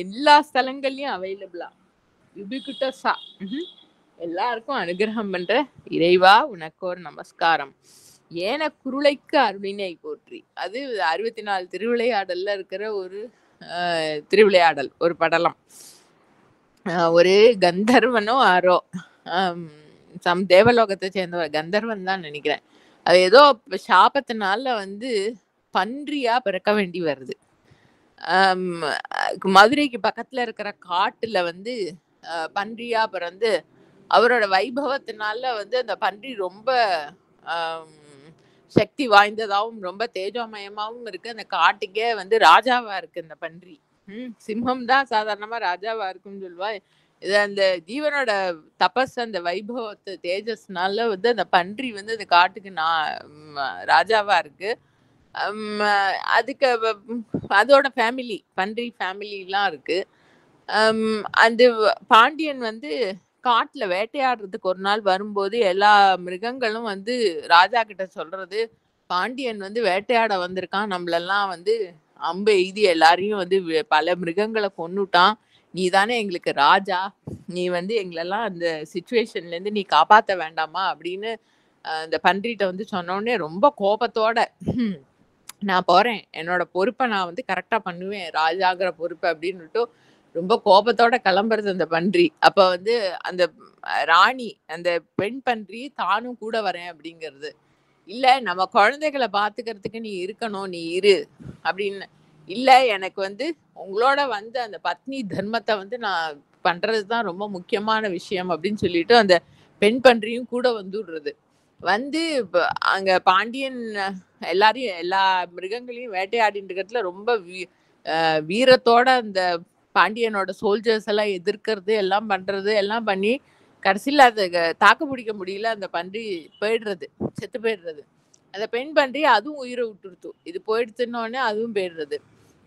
எல்லா ஸ்தலங்கள்லயும் அவைலபிளா யுபிகுட்டஸா எல்லாருக்கும் அனுகிரகம் பண்ற இறைவா உனக்கு ஒரு நமஸ்காரம். ஏன குருளைக்கு அருளினை போற்றி. அது 64 திருவிளையாடல்ல இருக்கிற ஒரு திருவிளையாடல், ஒரு படலம். ஒரு கந்தர்வனோ ஆரோ தேவலோகத்தை சேர்ந்தவர், கந்தர்வன் தான் நினைக்கிறேன். அது ஏதோ சாபத்தினால வந்து பன்றியா பிறக்க வேண்டி வருது. மதுரைக்கு பக்கத்துல இருக்கிற காட்டுல வந்து பன்றியா பிறந்து அவரோட வைபவத்தினால வந்து அந்த பன்றி ரொம்ப சக்தி வாய்ந்ததாகவும் ரொம்ப தேஜோமயமாவும் இருக்கு. அந்த காட்டுக்கே வந்து ராஜாவா இருக்கு அந்த பன்றி. சிம்மம் தான் சாதாரணமா ராஜாவா இருக்குன்னு சொல்லுவா. இது அந்த ஜீவனோட தபஸ், அந்த வைபவத்து தேஜஸ்னால வந்து அந்த பன்றி வந்து அந்த காட்டுக்கு ராஜாவா இருக்கு. அதுக்கு அதோட ஃபேமிலி, பன்றி ஃபேமிலிலாம் இருக்கு. அந்த பாண்டியன் வந்து காட்டுல வேட்டையாடுறதுக்கு ஒரு நாள் வரும்போது எல்லா மிருகங்களும் வந்து ராஜா கிட்ட சொல்றது, பாண்டியன் வந்து வேட்டையாட வந்திருக்கான், நம்மளெல்லாம் வந்து அம்பு எய்தி எல்லாரையும் வந்து பல மிருகங்களை கொன்னுட்டான், நீ தானே எங்களுக்கு ராஜா, நீ வந்து எங்களெல்லாம் அந்த சிச்சுவேஷன்ல இருந்து நீ காப்பாத்த வேண்டாமா அப்படின்னு அந்த பன்றிட்ட வந்து சொன்னோடனே ரொம்ப கோபத்தோட, நான் போறேன், என்னோட பொறுப்பை நான் வந்து கரெக்டா பண்ணுவேன், ராஜாங்கிற பொறுப்பை அப்படின்னுட்டு ரொம்ப கோபத்தோட கிளம்புறது அந்த பன்றி. அப்ப வந்து அந்த ராணி, அந்த பெண் பன்றி தானும் கூட வரேன் அப்படிங்கிறது. இல்ல, நம்ம குழந்தைகளை பாத்துக்கிறதுக்கு நீ இருக்கணும், நீ இரு அப்படின்னு. இல்ல, எனக்கு வந்து உங்களோட வந்து அந்த பத்னி தர்மத்தை வந்து நான் பண்றதுதான் ரொம்ப முக்கியமான விஷயம் அப்படின்னு சொல்லிட்டு அந்த பெண் பன்றியும் கூட வந்துடுறது. வந்து அங்க பாண்டியன் எல்லாரையும், எல்லா மிருகங்களையும் வேட்டையாடிட்டு இருக்கிறதுல ரொம்ப வீரத்தோட அந்த பாண்டியனோட சோல்ஜர்ஸ் எல்லாம் எதிர்க்கிறது, எல்லாம் பண்றது, எல்லாம் பண்ணி கடைசியில் அதை தாக்கு பிடிக்க முடியல, அந்த பன்றி போயிடுறது, செத்து போயிடுறது. அந்த பெண் பன்றி அதுவும் உயிரை விட்டுருத்து. இது போயிடுத்துன்னொடனே அதுவும் போயிடுறது.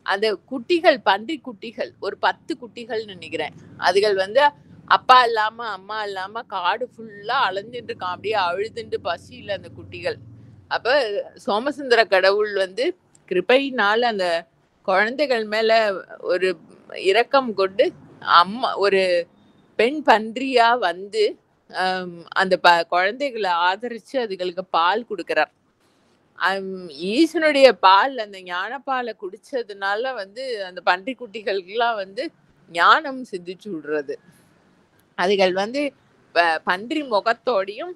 அந்த குட்டிகள், பன்றி குட்டிகள் ஒரு 10 குட்டிகள் நினைக்கிறேன், அதுகள் வந்து அப்பா இல்லாம அம்மா இல்லாம காடு ஃபுல்லா அலைஞ்சிட்டு இருக்கான், அப்படியே அழுதுண்டு பசியில அந்த குட்டிகள். அப்ப சோமசுந்தர கடவுள் வந்து கிருபையினால அந்த குழந்தைகள் மேல ஒரு இரக்கம் கொண்டு அம்மா ஒரு பெண் பன்றியா வந்து அந்த குழந்தைகளை ஆதரிச்சு அதுகளுக்கு பால் கொடுக்கிறார். ஈசனுடைய பால், அந்த ஞான பாலை குடிச்சதுனால வந்து அந்த பன்றி குட்டிகளுக்கெல்லாம் வந்து ஞானம் சிந்திச்சு விடுறது. அதுகள் வந்து பன்றி முகத்தோடையும்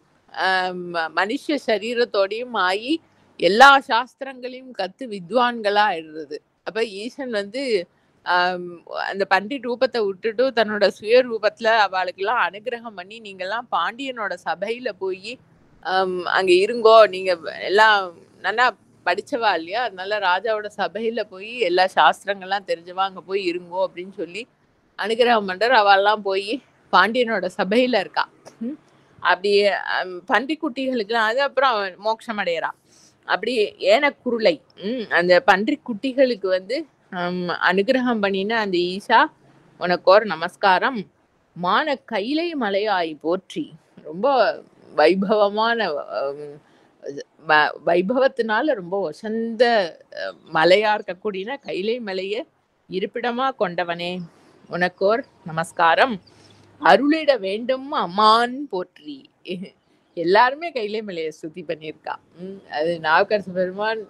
மனுஷ சரீரத்தோடையும் ஆகி எல்லா சாஸ்திரங்களையும் கத்து வித்வான்களா ஆயிடுறது. அப்ப ஈசன் வந்து ஆம், அந்த பன்றி ரூபத்தை விட்டுட்டு தன்னோட சுய ரூபத்துல அவளுக்கெல்லாம் அனுகிரகம் பண்ணி, நீங்கெல்லாம் பாண்டியனோட சபையில போய் அங்க இருங்கோ, நீங்க எல்லாம் நல்லா படிச்சவா இல்லையா, அதனால ராஜாவோட சபையில போய் எல்லா சாஸ்திரங்கள்லாம் தெரிஞ்சவா அங்க போய் இருங்கோ அப்படின்னு சொல்லி அனுகிரகம் பண்றார். அவெல்லாம் போய் பாண்டியனோட சபையில இருக்கா. ம். அப்படியே பன்றிக்குட்டிகளுக்குலாம் அது அப்புறம் அவன் மோட்சம் அடையறா. அப்படி ஏனக்குருளை அந்த பன்றி குட்டிகளுக்கு வந்து அனுகிரகம் பண்ணின அந்த ஈஷா, உனக்கோர் நமஸ்காரம். மான கைலை மலையாய் போற்றி. ரொம்ப வைபவமான வைபவத்தினால ரொம்ப வசந்த மலையா இருக்கக்கூடிய கைலை மலைய இருப்பிடமா கொண்டவனே, உனக்கோர் நமஸ்காரம். அருளிட வேண்டும் அம்மான் போற்றி. எல்லாருமே கைலை மலையை ஸ்துதி பண்ணியிருக்கா. அது நாவுக்கரசு பெருமான்,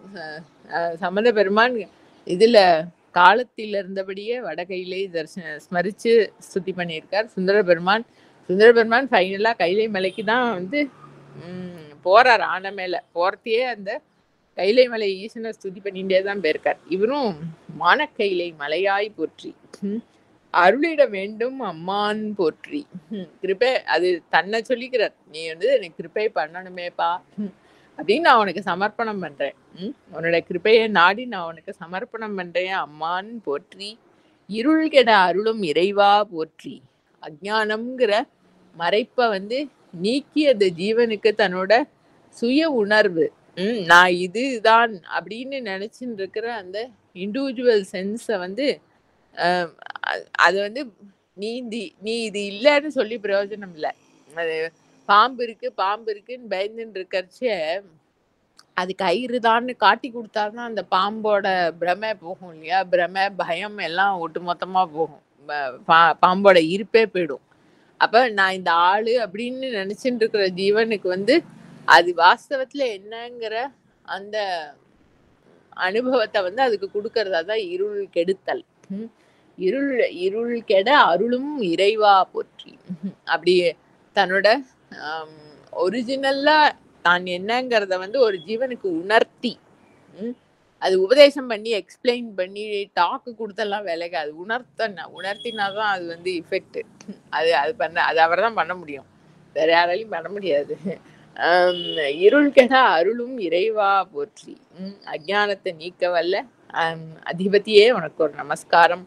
சம்பந்த பெருமான் இதுல காலத்தில் இருந்தபடியே வடகையிலே ஸ்மரிச்சு ஸ்துதி பண்ணியிருக்கார். சுந்தர பெருமான் ஃபைனலா கைலை மலைக்கு தான் வந்து போறார். ஆன மேல போறத்தையே அந்த கைலை மலை ஈசனை ஸ்துதி பண்ணிட்டே தான் போயிருக்கார். இவரும் மானக்கைலை மலையாய் போற்றி. அருளிட வேண்டும் அம்மான் போற்றி. கிருப்பை அது தன்னை சொல்லிக்கிறார். நீ வந்து எனக்கு கிருப்பை பண்ணணுமேப்பா அப்படின்னு நான் உனக்கு சமர்ப்பணம் பண்றேன். உன்னோட கிருப்பையை நாடி நான் உனக்கு சமர்ப்பணம் பண்றேன் அம்மான் போற்றி. இருள் கெட அருளும் இறைவா போற்றி. அஜ்ஞானம்ங்கிற மறைப்பை வந்து நீக்கி அந்த ஜீவனுக்கு தன்னோட சுய உணர்வு, நான் இதுதான் அப்படின்னு நினைச்சுட்டு இருக்கிற அந்த இண்டிவிஜுவல் சென்ஸை வந்து அது வந்து நீ இது இல்லைன்னு சொல்லி பிரயோஜனம் இல்லை. அது பாம்பு இருக்குன்னு பயந்துன்னு இருக்கறச்சே அது கயிறுதான்னு காட்டி கொடுத்தாருன்னா அந்த பாம்போட பிரமை போகும் இல்லையா, பிரமை பயம் எல்லாம் ஒட்டு மொத்தமா போகும். பாம்போட இருப்பே போயிடும். அப்ப நான் இந்த ஆளு அப்படின்னு நினைச்சுட்டு இருக்கிற ஜீவனுக்கு வந்து அது வாஸ்தவத்துல என்னங்கிற அந்த அனுபவத்தை வந்து அதுக்கு கொடுக்கறதா தான் இருள் கெடுத்தல். இருள் கெட அருளும் இறைவா போற்றி. அப்படி தன்னோட ஒரிஜினல்லா தான் என்னங்கிறத வந்து ஒரு ஜீவனுக்கு உணர்த்தி, அது உபதேசம் பண்ணி எக்ஸ்பிளைன் பண்ணி டாக்கு கொடுத்தெல்லாம் வேலைக்கு அது உணர்த்தினாதான் அது வந்து இஃபெக்ட். அது அவர் தான் பண்ண முடியும், வேற யாராலையும் பண்ண முடியாது. இருள் கெட அருளும் இறைவா போற்றி. அஜ்ஞானத்தை நீக்க வல்ல அதிபதியே உனக்கு ஒரு நமஸ்காரம்.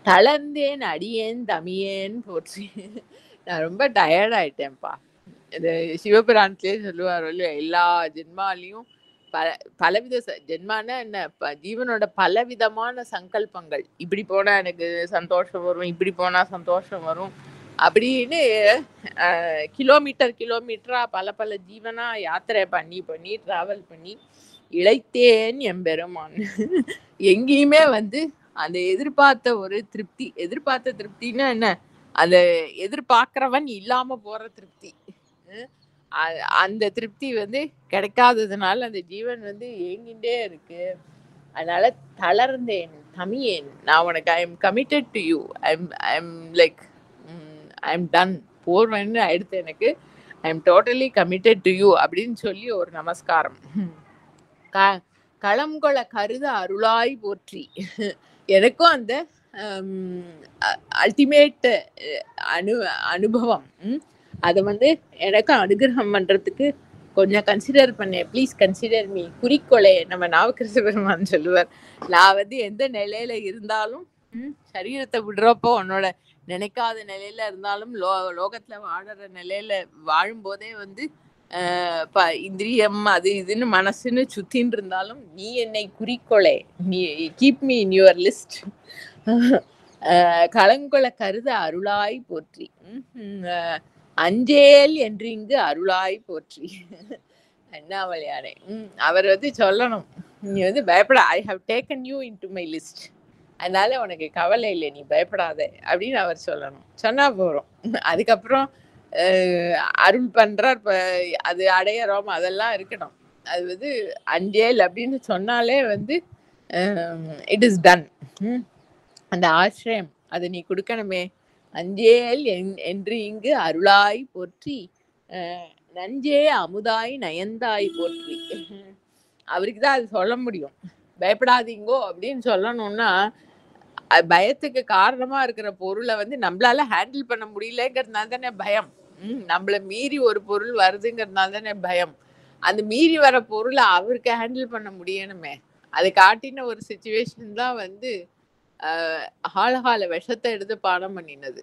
தளர்ந்தேன் அடியேன் தமியேன் போற்றி. நான் ரொம்ப டயர்ட் ஆயிட்டேன்ப்பா. இது சிவபுராணத்திலே சொல்லுவார் இல்லையா, எல்லா ஜென்மாலையும் பலவித ஜென்மான என்ன ஜீவனோட பலவிதமான சங்கல்பங்கள், இப்படி போனா எனக்கு சந்தோஷம் வரும், இப்படி போனா சந்தோஷம் வரும் அப்படின்னு கிலோமீட்டரா பல ஜீவனா யாத்திரை பண்ணி டிராவல் பண்ணி இழைத்தேன் எம்பெருமான். எங்கேயுமே வந்து அந்த எதிர்பார்த்த திருப்தின்னா என்ன, அந்த எதிர்பார்க்கிறவன் இல்லாம போற திருப்தி, அந்த திருப்தி வந்து கிடைக்காததுனால அந்த ஜீவன் வந்து ஏங்கிட்டே இருக்கு. அதனால தளர்ந்தேன் தமியேன். நான் உனக்கு I am committed to you. I am like I am done. போர்வன்னு ஆயிடுத்து எனக்கு. I am totally committed to you அப்படின்னு சொல்லி ஒரு நமஸ்காரம். களம்கொள கருத அருளாய் போற்றி. எனக்கும் அந்த அல்டிமேட் அனுபவம் அதை வந்து எனக்கும் அனுகிரகம் பண்றதுக்கு கொஞ்சம் கன்சிடர் பண்ணேன். Please consider me. குறிக்கோளே நம்ம நாவுக்கரசு பெருமான் சொல்லுவார், நான் வந்து எந்த நிலையில இருந்தாலும் சரீரத்தை விடுறப்போ உன்னோட நினைக்காத நிலையில இருந்தாலும் லோகத்துல வாழற நிலையில வாழும்போதே வந்து இந்திரியம் அது இதுன்னு மனசுன்னு சுத்தின்னு இருந்தாலும் நீ என்னை குறிக்கோளே, நீ keep me in your list. களங்கொள கருத அருளாய் போற்றி. அஞ்சேல் என்று இங்கு அருளாய் போற்றி. அண்ணாமலையாரே அவர் வந்து சொல்லணும், நீ வந்து பயப்பட, I have taken you into my list, அதனால உனக்கு கவலை இல்லை, நீ பயப்படாத அப்படின்னு அவர் சொல்லணும். சொன்னா போறோம். அதுக்கப்புறம் அருள் பண்றார், அது அடையறோம், அதெல்லாம் இருக்கணும். அது வந்து அஞ்சேல் அப்படின்னு சொன்னாலே வந்து இட் இஸ் டன். அந்த ஆசிரியம் அதை நீ கொடுக்கணுமே. அஞ்சேல் என்று இங்கு அருளாய் போற்றி. நஞ்சே அமுதாய் நயந்தாய் போற்றி. அவருக்கு தான் அது சொல்ல முடியும். பயப்படாதீங்கோ அப்படின்னு சொல்லணும்னா பயத்துக்கு காரணமா இருக்கிற பொருளை வந்து நம்மளால ஹேண்டில் பண்ண முடியலங்கிறதுனால தானே பயம். நம்மள மீறி ஒரு பொருள் வருதுங்கிறதுனால தானே பயம். அந்த மீறி வர பொருளை அவருக்கு ஹேண்டில் பண்ண முடியணுமே. அதை காட்டின ஒரு சுச்சுவேஷன் தான் வந்து ஹாலஹால விஷத்தை எடுத்து பாடம் பண்ணினது.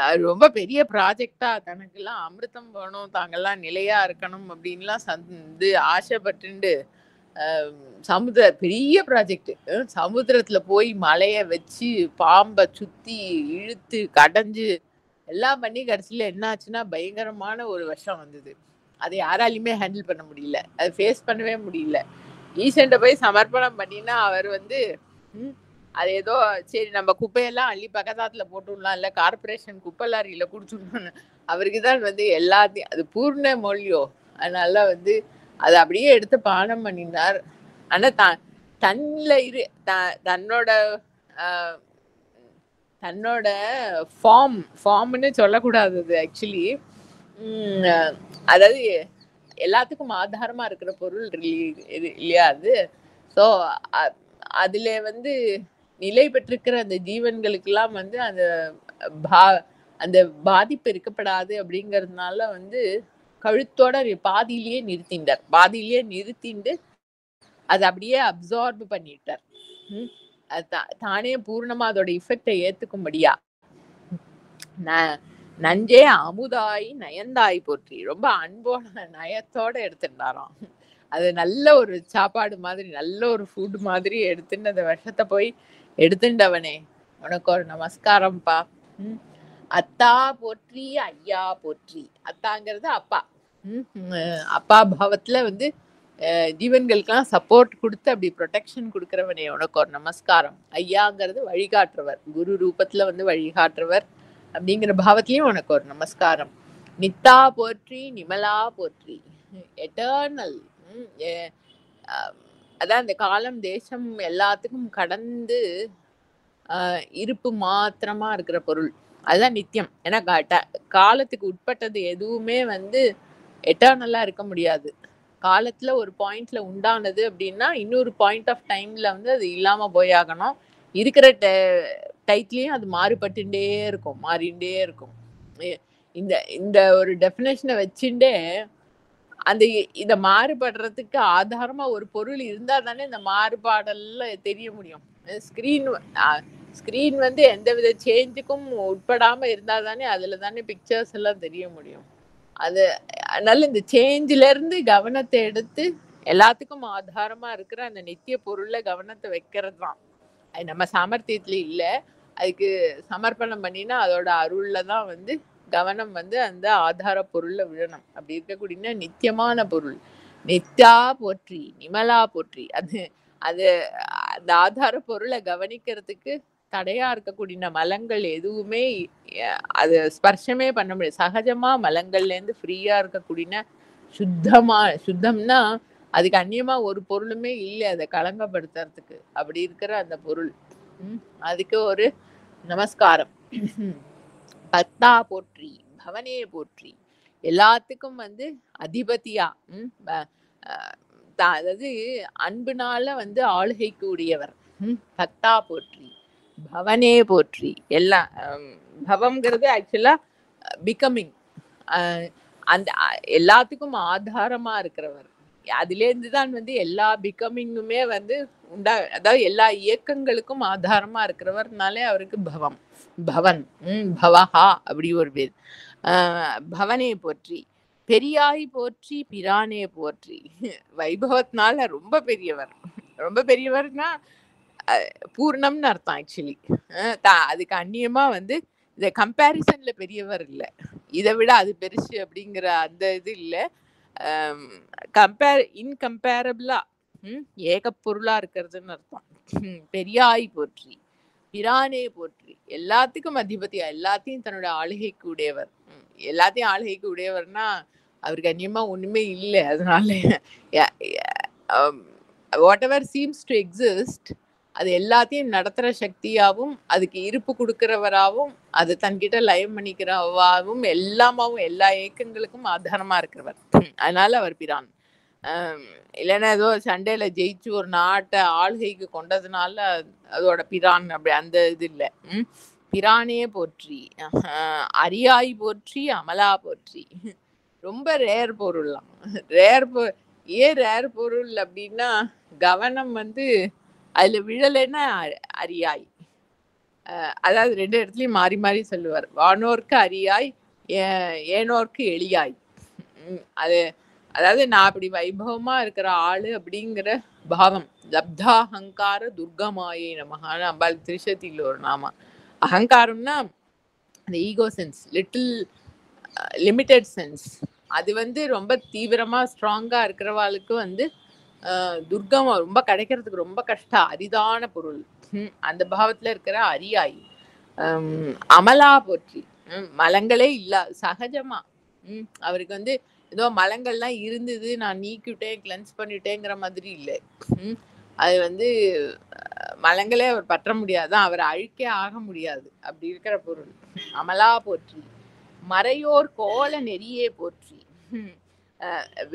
அது ரொம்ப பெரிய ப்ராஜெக்டா தனக்கெல்லாம் அமிர்தம் வேணும், தாங்கெல்லாம் நிலையா இருக்கணும் அப்படின்லாம் ஆசைப்பட்டு பெரிய ப்ராஜெக்ட். சமுத்திரத்துல போய் மலைய வச்சு பாம்பை சுத்தி இழுத்து கடைஞ்சு எல்லாம் பண்ணி கடைசியில என்ன ஆச்சுன்னா பயங்கரமான ஒரு விஷம் வந்தது. அதை யாராலையுமே ஹேண்டில் பண்ண முடியல, அதை ஃபேஸ் பண்ணவே முடியல. ஈசன்ட்ட போய் சமர்ப்பணம் பண்ணினா அவர் வந்து அது ஏதோ சரி நம்ம குப்பையெல்லாம் அள்ளி பக்கத்தாத்துல போட்டுடலாம், இல்ல கார்பரேஷன் குப்பை லாரியில குடிச்சுடணும்னு அவருக்கு தான் வந்து எல்லாத்தையும் அது பூர்ண மொழியோ. அதனால வந்து அதை அப்படியே எடுத்து பாடம் பண்ணினார். ஆனா தன்னோட தன்னோட ஃபார்ம்னு சொல்லக்கூடாது ஆக்சுவலி. அதாவது எல்லாத்துக்கும் ஆதாரமா இருக்கிற பொருள் இல்லையா அது. ஸோ அதுல வந்து நிலை பெற்றிருக்கிற அந்த ஜீவன்களுக்கெல்லாம் வந்து அந்த பாதிப்பு இருக்கப்படாது அப்படிங்கிறதுனால வந்து கழுத்தோட பாதியிலேயே நிறுத்திண்டு அதை அப்படியே அப்சார்ப் பண்ணிட்டார். தானே பூர்ணமா அதோட இஃபெக்டை ஏத்துக்கும்படியா நஞ்சே அமுதாய் நயந்தாய் போற்றி ரொம்ப அன்போட நயத்தோட எடுத்துட்டாராம். அது நல்ல ஒரு சாப்பாடு மாதிரி, நல்ல ஒரு ஃபுட் மாதிரி எடுத்துட்டு அந்த விஷத்தை போய் எடுத்துட்டவனே உனக்கு ஒரு நமஸ்காரம்ப்பா. அத்தா போற்றி ஐயா போற்றி. அத்தாங்கிறது அப்பா. அப்பா பாவத்துல வந்து ஜீவன்களுக்கெல்லாம் சப்போர்ட் கொடுத்து அப்படி ப்ரொடெக்ஷன் கொடுக்கறவனே உனக்கு ஒரு நமஸ்காரம். ஐயாங்கிறது வழிகாட்டுறவர், குரு ரூபத்துல வந்து வழிகாட்டுறவர் அப்படிங்கிற பாவத்திலையும் உனக்கு ஒரு நமஸ்காரம். நித்தா போற்றி நிமலா போற்றி. எட்டர்னல். அதான் இந்த காலம் தேசம் எல்லாத்துக்கும் கடந்து இருப்பு மாத்திரமா இருக்கிற பொருள் அதுதான் நித்தியம். ஏன்னா காலத்துக்கு உட்பட்டது எதுவுமே வந்து எட்டர்னலா இருக்க முடியாது. காலத்துல ஒரு பாயிண்ட்ல உண்டானது அப்படின்னா இன்னொரு பாயிண்ட் ஆஃப் டைம்ல வந்து அது இல்லாம போயாகணும். இருக்கிற டைட்லயும் அது மாறுபட்டுட்டே இருக்கும், மாறிண்டே இருக்கும். இந்த ஒரு டெஃபினேஷனை வச்சுட்டே அந்த இத மாறுபடுறதுக்கு ஆதாரமா ஒரு பொருள் இருந்தா தானே இந்த மாறுபாடெல்லாம் தெரிய முடியும். ஸ்கிரீன் வந்து எந்தவித சேஞ்சுக்கும் உட்படாம இருந்தா தானே அதுல தானே பிக்சர்ஸ் எல்லாம் தெரிய முடியும். அதனால இந்த சேஞ்சில இருந்து கவனத்தை எடுத்து எல்லாத்துக்கும் ஆதாரமா இருக்கிற அந்த நித்திய பொருள்ல கவனத்தை வைக்கிறது தான். அது நம்ம சாமர்த்தியத்துல இல்ல, அதுக்கு சமர்ப்பணம் பண்ணினா அதோட அருள்ல தான் வந்து கவனம் வந்து அந்த ஆதார பொருள்ல விழணும். அப்படி இருக்கக்கூடிய நித்தியமான பொருள் நித்யா போற்றி நிமலா போற்றி. அது அந்த ஆதார பொருளை கவனிக்கிறதுக்கு தடையா இருக்கக்கூடிய மலங்கள் எதுவுமே அது ஸ்பர்ஷமே பண்ண முடியாது. சகஜமா மலங்கள்ல இருந்து ஃப்ரீயா இருக்கக்கூடிய சுத்தம்னா அதுக்கு அந்நியமா ஒரு பொருளுமே இல்லை அதை களங்கப்படுத்துறதுக்கு. அப்படி இருக்கிற அந்த பொருள் அதுக்கு ஒரு நமஸ்காரம். பக்தா போற்றி பவனே போற்றி. எல்லாத்துக்கும் வந்து அதிபதியா அதாவது அன்புனால வந்து ஆளுகைக்கு உடையவர். பக்தா போற்றி பவனே போற்றி. பவம்ங்கிறது ஆக்சுவலா பிகமிங். அந்த எல்லாத்துக்கும் ஆதாரமா இருக்கிறவர். அதுல இருந்துதான் வந்து எல்லா பிகமிங்குமே வந்து அதாவது எல்லா இயக்கங்களுக்கும் ஆதாரமா இருக்கிறவர்னாலே அவருக்கு பவன் பவஹா அப்படி ஒரு பேர். பவனே போற்றி. பெரியாய் போற்றி பிரானே போற்றி. வைபவத்தினால ரொம்ப பெரியவர்னா பூர்ணம்னு அர்த்தம் ஆக்சுவலி. அதுக்கு அந்நியமா வந்து இந்த கம்பேரிசன்ல பெரியவர் இல்லை, இதை விட அது பெருசு அப்படிங்கிற அந்த இது இல்லை. இன்கம்பேரபிளா ஏக பொருளா இருக்கிறதுன்னு அர்த்தம். பெரியாய் போற்றி பிரானே போற்றி. எல்லாத்துக்கும் அதிபதியா, எல்லாத்தையும் தன்னோட ஆளுகைக்கு உடையவர். எல்லாத்தையும் ஆளுகைக்கு உடையவர்னா அவருக்கு அந்நியமா ஒண்ணுமே இல்லை. அதனால what ever seems to exist அது எல்லாத்தையும் நடத்துற சக்தியாவும் அதுக்கு இருப்பு கொடுக்கிறவராகவும் அது தன்கிட்ட லயம் பண்ணிக்கிறவாவும் எல்லாமாவும் எல்லா இயக்கங்களுக்கும் ஆதாரமா இருக்கிறவர். அதனால அவர் பிரான். இல்லைன்னா ஏதோ சண்டையில ஜெயிச்சு ஒரு நாட்டை ஆளுகைக்கு கொண்டதுனால அதோட பிரான் அப்படி அந்த இது இல்லை. பிரானே போற்றி, அரியாய் போற்றி, அமலா போற்றி. ரொம்ப ரேர் பொருள்லாம். ஏன் ரேர் பொருள் அப்படின்னா கவனம் வந்து அதுல விழலைன்னா அரியாய். அதாவது 2 இடத்துலயும் மாறி மாறி சொல்லுவார். வானோர்க்கு அரியாய், ஏனோர்க்கு எளியாய். அது அதாவது நான் அப்படி வைபவமா இருக்கிற ஆளு அப்படிங்கிற பாவம். லப்தாஹங்கார துர்கமாயை நமகான அம்பாள் திரிசதியில் ஒரு நாம. அகங்காரம்னா அந்த ஈகோ சென்ஸ், லிமிட்டெட் சென்ஸ். அது வந்து ரொம்ப தீவிரமா ஸ்ட்ராங்கா இருக்கிறவாளுக்கு வந்து துர்கமா ரொம்ப கிடைக்கிறதுக்கு ரொம்ப கஷ்டம், அரிதான பொருள். அந்த பாவத்துல இருக்கிற அரியாய். அமலா போற்றி, மலங்களே இல்ல சகஜமா. அவருக்கு வந்து ஏதோ மலங்கள்லாம் இருந்தது நான் நீக்கிவிட்டேன் கிளென்ஸ் பண்ணிட்டேங்கிற மாதிரி இல்லை. அது வந்து மலங்களே அவர் பற்ற முடியாதான், அவர் அழிக்கே ஆக முடியாது அப்படி இருக்கிற பொருள். அமலா போற்றி, மறையோர் கோல நெறியே போற்றி.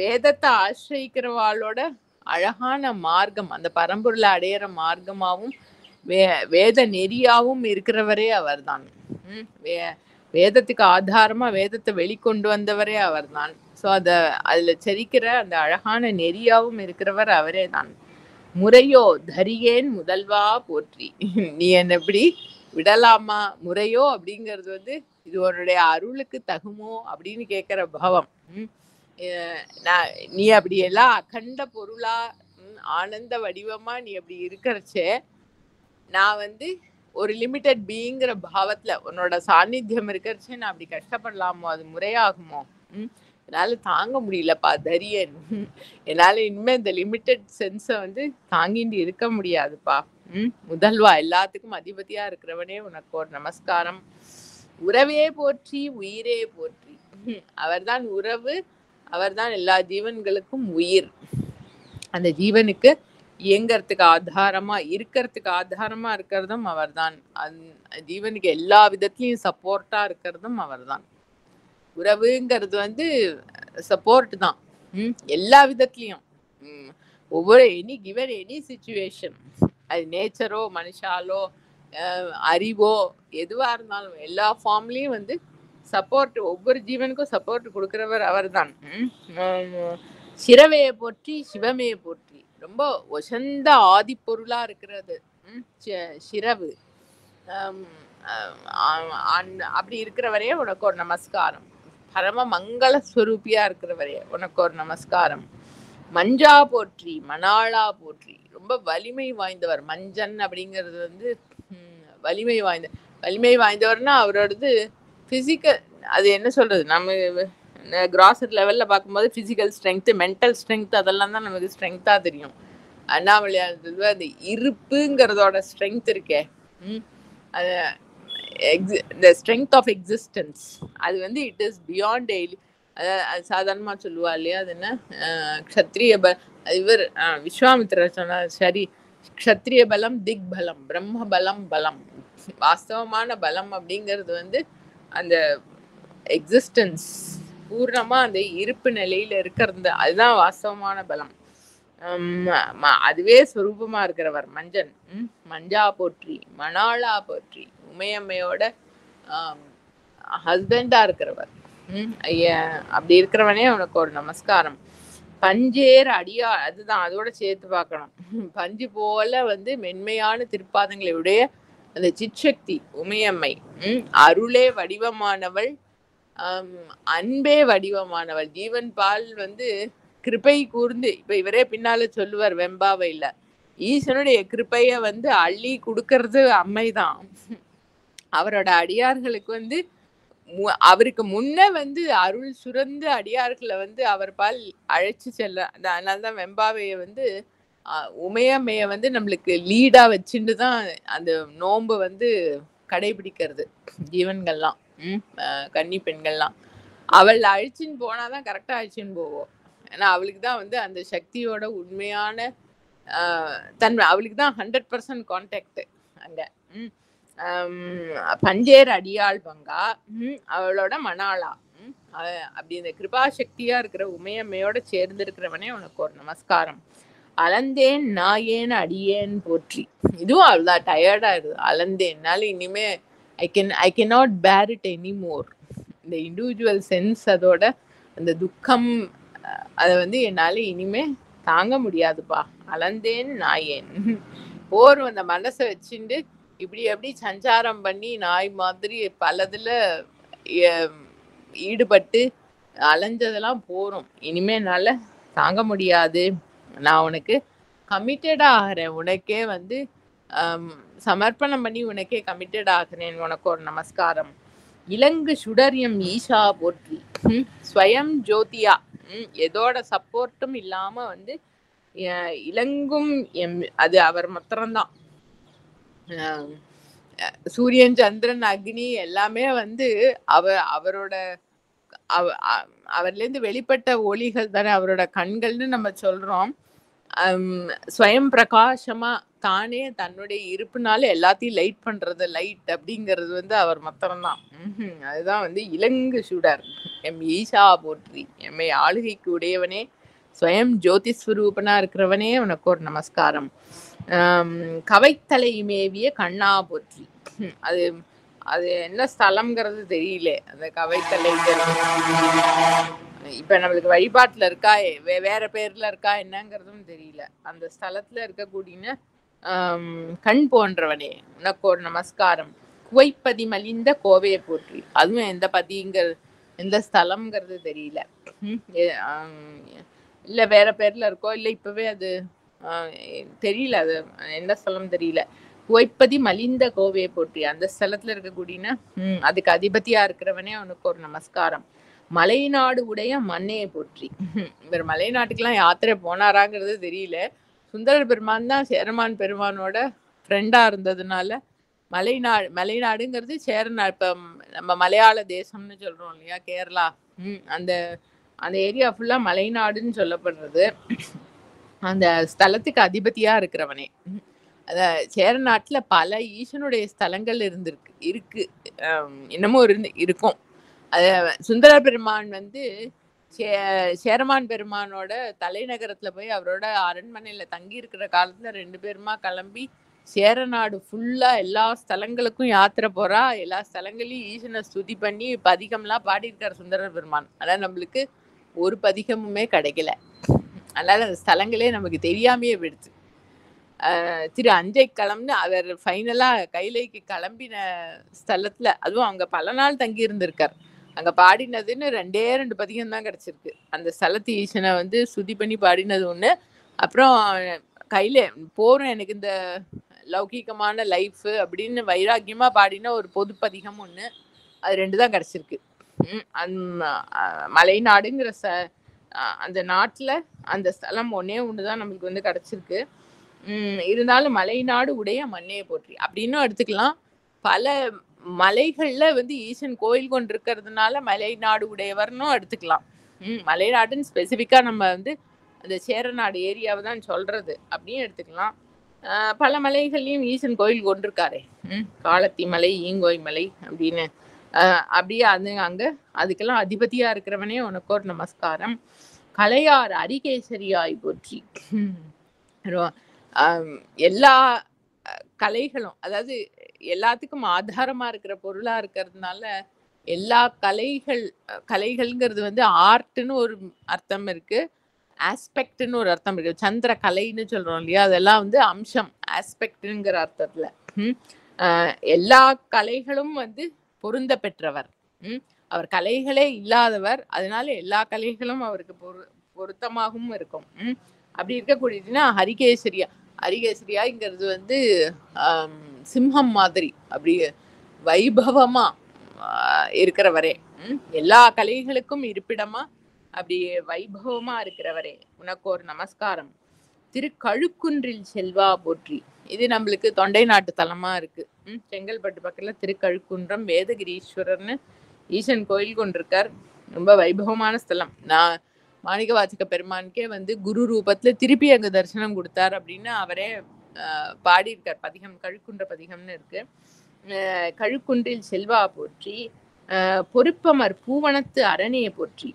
வேதத்தை ஆசிரிக்கிறவாளோட அழகான மார்க்கம், அந்த பரம்பொருளை அடையிற மார்க்கமாவும் வேத நெறியாவும் இருக்கிறவரே அவர்தான். வேதத்துக்கு ஆதாரமா வேதத்தை வெளிக்கொண்டு வந்தவரே அவர்தான். ஸோ அதுல செரிக்கிற அந்த அழகான நெறியாவும் இருக்கிறவர் அவரே தான். முறையோ தரியேன் முதல்வா போற்றி. நீ என்ன எப்படி விடலாமா? முறையோ அப்படிங்கிறது வந்து இது உன்னுடைய அருளுக்கு தகுமோ அப்படின்னு கேட்கிற பாவம். நீ அப்படி எல்லாம் அகண்ட பொருளா ஆனந்த வடிவமா நீ அப்படி இருக்கிறச்சே நான் வந்து ஒரு லிமிட்டட் பீங்கிற பாவத்துல உன்னோட சாநித்தியம் இருக்கிறச்சே நான் அப்படி கஷ்டப்படலாமோ? அது முறையாகுமோ? என்னால தாங்க முடியலப்பா தரியன். என்னால இனிமே இந்த லிமிட்டட் சென்ஸை வந்து தாங்கிட்டு இருக்க முடியாதுப்பா. முதல்வா எல்லாத்துக்கும் அதிபதியா இருக்கிறவனே உனக்கு ஒரு நமஸ்காரம். உறவே போற்றி, உயிரே போற்றி. அவர்தான் உறவு, அவர்தான் எல்லா ஜீவன்களுக்கும் உயிர். அந்த ஜீவனுக்கு இயங்கறதுக்கு ஆதாரமா இருக்கிறதுக்கு ஆதாரமா இருக்கிறதும் அவர்தான். ஜீவனுக்கு எல்லா விதத்திலையும் சப்போர்ட்டா இருக்கிறதும் அவர்தான். உறவுங்கிறது வந்து சப்போர்ட் தான் எல்லா விதத்துலயும். ஒவ்வொரு எனி சிச்சுவேஷன், அது நேச்சரோ மனுஷாலோ அறிவோ எதுவா இருந்தாலும் எல்லா ஃபார்ம்லயும் வந்து சப்போர்ட், ஒவ்வொரு ஜீவனுக்கும் சப்போர்ட் கொடுக்கிறவர் அவர் தான். சிரவையை போற்றி, சிவமையை போற்றி. ரொம்ப ஒசந்த ஆதி பொருளா இருக்கிறது சிரவு. அப்படி இருக்கிறவரே உனக்கு ஒரு நமஸ்காரம். பரம மங்கள ஸ்வரூபியா இருக்கிறவரே உனக்கு ஒரு நமஸ்காரம். மஞ்சா போற்றி, மணாளா போற்றி. ரொம்ப வலிமை வாய்ந்தவர். மஞ்சன் அப்படிங்கிறது வந்து வலிமை வாய்ந்தவர்னா அவரோடது பிசிக்கல், அது என்ன சொல்றது, நம்ம கிராசர் லெவல்ல பார்க்கும்போது பிசிக்கல் ஸ்ட்ரென்த், மென்டல் ஸ்ட்ரென்த் அதெல்லாம் தான் நமக்கு ஸ்ட்ரென்த்தா தெரியும். அண்ணாமலையானது அந்த இருப்புங்கிறதோட ஸ்ட்ரென்த் இருக்கே, அது the strength of existence, அது வந்து இட் இஸ் பியாண்ட் டெய்லி. அது சாதாரணமா சொல்லுவா இல்லையா, அது என்ன க்ஷத்ரிய இவர் விஸ்வாமித்திரர் சொன்னார், சரி க்ஷத்ரிய பலம் திக் பலம் பிரம்ம பலம் பலம். வாஸ்தவமான பலம் அப்படிங்கிறது வந்து அந்த எக்ஸிஸ்டன்ஸ் பூர்ணமா அந்த இருப்பு நிலையில இருக்கிறது, அதுதான் வாஸ்தவமான பலம். அதுவே சொரூபமா இருக்கிறவர் மஞ்சன். மஞ்சா போற்றி, மணாளா போற்றி. உமையம்மையோட ஹஸ்பண்டா இருக்கிறவர். அப்படி இருக்கிறவனே உனக்கு ஒரு நமஸ்காரம். பஞ்சேர் அடியா, அதுதான் அதோட சேர்த்து பார்க்கணும். பஞ்சு போல வந்து மென்மையான திருப்பாதங்களை உடைய அந்த சிற்சக்தி உமையம்மை. அருளே வடிவமானவள், அன்பே வடிவமானவள். ஜீவன் பால் வந்து கிருபை கூர்ந்து, இப்ப இவரே பின்னால சொல்லுவார் வெம்பாவையில, ஈசனுடைய கிருப்பைய வந்து அள்ளி கொடுக்கறது அம்மைதான். அவரோட அடியார்களுக்கு வந்து அவருக்கு முன்ன வந்து அருள் சுரந்து அடியார்களை வந்து அவர் பால் அழைச்சு செல்ல. அதனாலதான் வெம்பாவைய வந்து உமையம்மைய வந்து நம்மளுக்கு லீடா வச்சுட்டு தான் அந்த நோன்பு வந்து கடைபிடிக்கிறது ஜீவன்கள்லாம், கன்னி பெண்கள்லாம். அவள் அழிச்சின்னு போனாதான் கரெக்டா அழிச்சின்னு போவோம். ஏன்னா அவளுக்கு தான் வந்து அந்த சக்தியோட உண்மையான தன்மை, அவளுக்கு தான் 100% கான்டாக்ட் அங்க. பஞ்சேர் அடியாள் பங்கா, அவளோட மணாளா. அப்படி இந்த கிருபா சக்தியா இருக்கிற உமையம்மையோட சேர்ந்து இருக்கிறவனே உனக்கு ஒரு நமஸ்காரம். அளந்தேன் நாயேன் அடியேன் போற்றி. இதுவும் அவ்வளோதான் டயர்டா இருக்குது. அளந்தேன்னால இனிமே ஐ கேன் நாட் பேர் இட் எனி மோர். இந்த இண்டிவிஜுவல் சென்ஸ் அதோட அந்த துக்கம் அதை வந்து என்னால இனிமே தாங்க முடியாதுப்பா. அளந்தேன் நாயேன் போர் அந்த மனசை வச்சுட்டு இப்படி எப்படி சஞ்சாரம் பண்ணி நாய் மாதிரி பலதுல ஈடுபட்டு அலைஞ்சதெல்லாம் போறோம். இனிமே என்னால தாங்க முடியாது. நான் உனக்கு கமிட்டட் ஆகிறேன். உனக்கே வந்து சமர்ப்பணம் பண்ணி உனக்கே கமிட்டட் ஆகிறேன். உனக்கு ஒரு நமஸ்காரம். இலங்கு சுடரியம் ஈஷா போற்றி. ஸ்வயம் ஜோதியா எதோட சப்போர்ட்டும் இல்லாம வந்து இலங்கும் அது அவர் மாத்திரம்தான். சூரியன் சந்திரன் அக்னி எல்லாமே வந்து அவரோட அவர்ல இருந்து வெளிப்பட்ட ஒளிகள் தானே அவரோட கண்கள்னு நம்ம சொல்றோம். ஸ்வயம் பிரகாசமா தானே தன்னுடைய இருப்புனால எல்லாத்தையும் லைட் பண்றது. லைட் அப்படிங்கிறது வந்து அவர் மாத்திரம்தான். அதுதான் வந்து இலங்கு சுடர் எம் ஈஷா போற்றி. எம்மை ஆளுகைக்கு உடையவனே, ஸ்வயம் ஜோதிஸ்வரூபனா இருக்கிறவனே உனக்கு ஒரு நமஸ்காரம். கவைத்தலை மேவிய கண்ணா போற்றி. அது அது என்ன ஸ்தலம்ங்கிறது தெரியல. அந்த கவைத்தலை இப்ப நம்மளுக்கு வழிபாட்டுல இருக்கா, வேற பேர்ல இருக்கா என்னங்கிறதும் தெரியல. அந்த ஸ்தலத்துல இருக்கக்கூடிய கண் போன்றவனே உனக்கு ஒரு நமஸ்காரம். குவைப்பதி மலிந்த கோவையை போற்றி. அதுவும் எந்த பதிங்கிறது எந்த ஸ்தலம்ங்கிறது தெரியல. இல்ல வேற பேர்ல இருக்கோ இல்ல இப்பவே அது தெரியல. அது எந்த ஸ்தலம் தெரியல. குவைப்பதி மலிந்த கோவையை போற்றி. அந்த ஸ்தலத்துல இருக்கக்கூடிய அதுக்கு அதிபதியா இருக்கிறவனே அவனுக்கு ஒரு நமஸ்காரம். மலைநாடு உடைய மண்ணையை போற்றி. இவர் மலைநாட்டுக்கெல்லாம் யாத்திரை போனாராங்கிறது தெரியல. சுந்தரர் பெருமான் தான் சேரமான் பெருமானோட ஃப்ரெண்டா இருந்ததுனால மலைநாடுங்கிறது சேரநாடு. இப்ப நம்ம மலையாள தேசம்னு சொல்றோம் இல்லையா, கேரளா, அந்த அந்த ஏரியா ஃபுல்லா மலைநாடுன்னு சொல்லப்படுறது. அந்த ஸ்தலத்துக்கு அதிபதியா இருக்கிறவனே. அத சேரநாட்டுல பல ஈசனுடைய ஸ்தலங்கள் இருக்கு இன்னமும் இருக்கும். அத சுந்தர பெருமான் வந்து சேரமான் பெருமானோட தலைநகரத்துல போய் அவரோட அரண்மனையில தங்கி இருக்கிற காலத்துல 2 பேருமா கிளம்பி சேரநாடு ஃபுல்லா எல்லா ஸ்தலங்களுக்கும் யாத்திரை போறா. எல்லா ஸ்தலங்களையும் ஈசனை ஸ்துதி பண்ணி பதிகம்லாம் பாடியிருக்காரு சுந்தரர் பெருமான். ஆனா நம்மளுக்கு ஒரு பதிகமுமே கிடைக்கல. அதனால அந்த ஸ்தலங்களே நமக்கு தெரியாமையே போயிடுச்சு. திரு அஞ்சை கிளம்புன்னு அவர் ஃபைனலா கைலைக்கு கிளம்பின ஸ்தலத்துல, அதுவும் அங்க பல நாள் தங்கி இருந்திருக்கார். அங்க பாடினதுன்னு 2 பதிகம் தான் கிடைச்சிருக்கு. அந்த ஸ்தலத்து ஈசனை வந்து சுதி பண்ணி பாடினது ஒண்ணு, அப்புறம் கையில போறோம் எனக்கு இந்த லௌகீகமான லைஃப் அப்படின்னு வைராக்கியமா பாடின ஒரு பொது பதிகம் ஒண்ணு. அது 2 தான் கிடைச்சிருக்கு. மலைநாடுங்கிற அந்த நாட்டுல அந்த ஸ்தலம் ஒண்ணுதான் நம்மளுக்கு வந்து கிடைச்சிருக்கு. இருந்தாலும் மலைநாடு உடைய மண்ணையை போற்றி அப்படின்னு எடுத்துக்கலாம். பல மலைகள்ல வந்து ஈசன் கோயில் கொண்டு இருக்கிறதுனால மலைநாடு உடையவர்னும் எடுத்துக்கலாம். மலைநாடுன்னு ஸ்பெசிஃபிக்கா நம்ம வந்து அந்த சேரநாடு ஏரியாவை தான் சொல்றது அப்படின்னு எடுத்துக்கலாம். பல மலைகள்லயும் ஈசன் கோயில் கொண்டிருக்காரு. காலத்தி மலை, ஈங்கோய் மலை அப்படின்னு அப்படியே அங்க அதுக்கெல்லாம் அதிபதியா இருக்கிறவனே உனக்கு ஒரு நமஸ்காரம். கலையார் அரிகேசரியாய் போற்றி. எல்லா கலைகளும், அதாவது எல்லாத்துக்கும் ஆதாரமா இருக்கிற பொருளா இருக்கிறதுனால எல்லா கலைகள்ங்கிறது வந்து ஆர்ட்னு ஒரு அர்த்தம் இருக்கு, ஆஸ்பெக்ட்னு ஒரு அர்த்தம் இருக்கு. சந்திர கலைன்னு சொல்றோம் இல்லையா, அதெல்லாம் வந்து அம்சம், ஆஸ்பெக்ட்ங்கிற அர்த்தத்துல. எல்லா கலைகளும் வந்து பொருந்த பெற்றவர். அவர் கலைகளே இல்லாதவர். அதனால எல்லா கலைகளும் அவருக்கு பொருத்தமாகவும் இருக்கும். அப்படி இருக்கக்கூடியதுன்னா ஹரிகேசரியாங்கிறது வந்து சிம்ஹம் மாதிரி அப்படி வைபவமா இருக்கிறவரே, எல்லா கலைகளுக்கும் இருப்பிடமா அப்படி வைபவமா இருக்கிறவரே உனக்கு ஒரு நமஸ்காரம். திருக்கழுக்குன்றில் செல்வா போற்றி. இது நம்மளுக்கு தொண்டை நாட்டு தலமா இருக்கு. செங்கல்பட்டு பக்கத்துல திருக்கழுக்குன்றம் வேதகிரீஸ்வரர்னு ஈசன் கோயில் கொண்டிருக்கார். ரொம்ப வைபவமான ஸ்தலம். நான் மாணிக்க வாசக பெருமானுக்கே வந்து குரு ரூபத்துல திருப்பி அங்க தரிசனம் கொடுத்தார் அப்படின்னு அவரே பாடியிருக்கார். பதிகம் கழுக்குன்ற பதிகம்னு இருக்கு. கழுக்குன்றில் செல்வா போற்றி. பொறுப்பமர் பூவனத்து அரணையை போற்றி.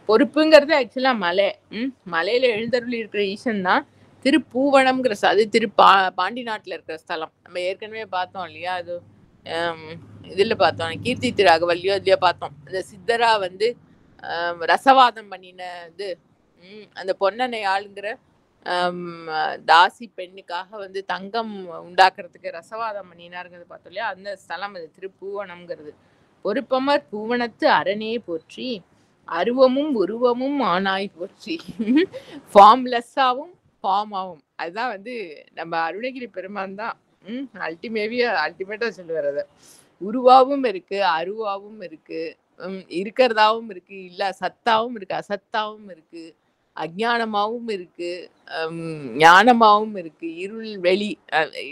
பொறுப்புங்கிறது ஆக்சுவலா மலை. மலையில எழுந்தருளி இருக்கிற ஈசன் தான் திருப்பூவனம்ங்கிற அது பாண்டி நாட்டுல இருக்கிற ஸ்தலம். நம்ம ஏற்கனவே பார்த்தோம் இல்லையா? அது இதுல பார்த்தோம், கீர்த்தி திரு அகவல்லியோ இதுலயோ பார்த்தோம். இந்த சித்தரா வந்து ரசவாதம் பண்ணின இது அந்த பொன்னனை ஆளுங்கிற தாசி பெண்ணுக்காக வந்து தங்கம் உண்டாக்குறதுக்கு ரசவாதம் பண்ணினாருங்கிறது பார்த்தோம் இல்லையா? அந்த ஸ்தலம் அது திருப்பூவனம்ங்கிறது. பொறுப்பமர் பூவனத்து அரணே போற்றி, அருவமும் உருவமும் ஆனாய் போற்றி. ஃபார்ம்லெஸ்ஸாவும் ஃபார்மாவும். அதுதான் வந்து நம்ம அருணகிரி பெருமான் தான் அல்டிமேட்டா சொல்லுவார். அதை உருவாவும் இருக்கு, அருவாவும் இருக்கு, இருக்கிறதாவும் இருக்கு, இல்ல சத்தாவும் இருக்கு, அசத்தாவும் இருக்கு, அஜ்ஞானமாவும் இருக்கு, ஞானமாவும் இருக்கு.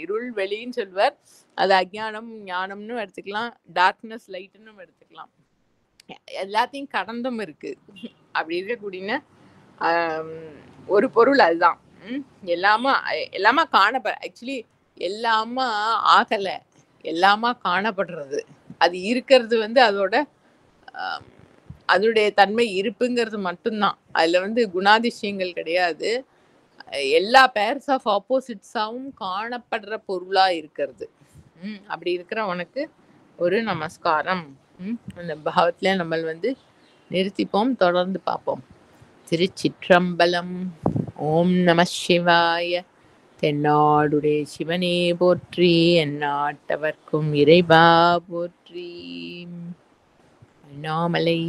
இருள் வெளின்னு சொல்லுவார். அது அஜ்ஞானம் ஞானம்னு எடுத்துக்கலாம், டார்க்னஸ் லைட்னு எடுத்துக்கலாம். எல்லாத்தையும் கடந்தும் இருக்கு. அப்படி இருக்கக்கூடிய ஒரு பொருள் அதுதான். எல்லாமா காணப்பட ஆக்சுவலி எல்லாமா ஆகல, எல்லாமா காணப்படுறது. அது இருக்கிறது வந்து அதோடைய தன்மை இருப்புங்கிறது மட்டும்தான். அதுல வந்து குணாதிசயங்கள் கிடையாது. எல்லா பேர்ஸ் ஆஃப் ஆப்போசிட்ஸாவும் காணப்படுற பொருளா இருக்கிறது. அப்படி இருக்கிற உனக்கு ஒரு நமஸ்காரம். அந்த பாவத்துல நம்ம வந்து நிறுத்திப்போம், தொடர்ந்து பார்ப்போம். திருச்சிற்றம்பலம். ஓம் நம சிவாய. தென்னாடுடைய சிவனே போற்றி, எந்நாட்டவர்க்கும் இறைவா போற்றி. அண்ணாமலை.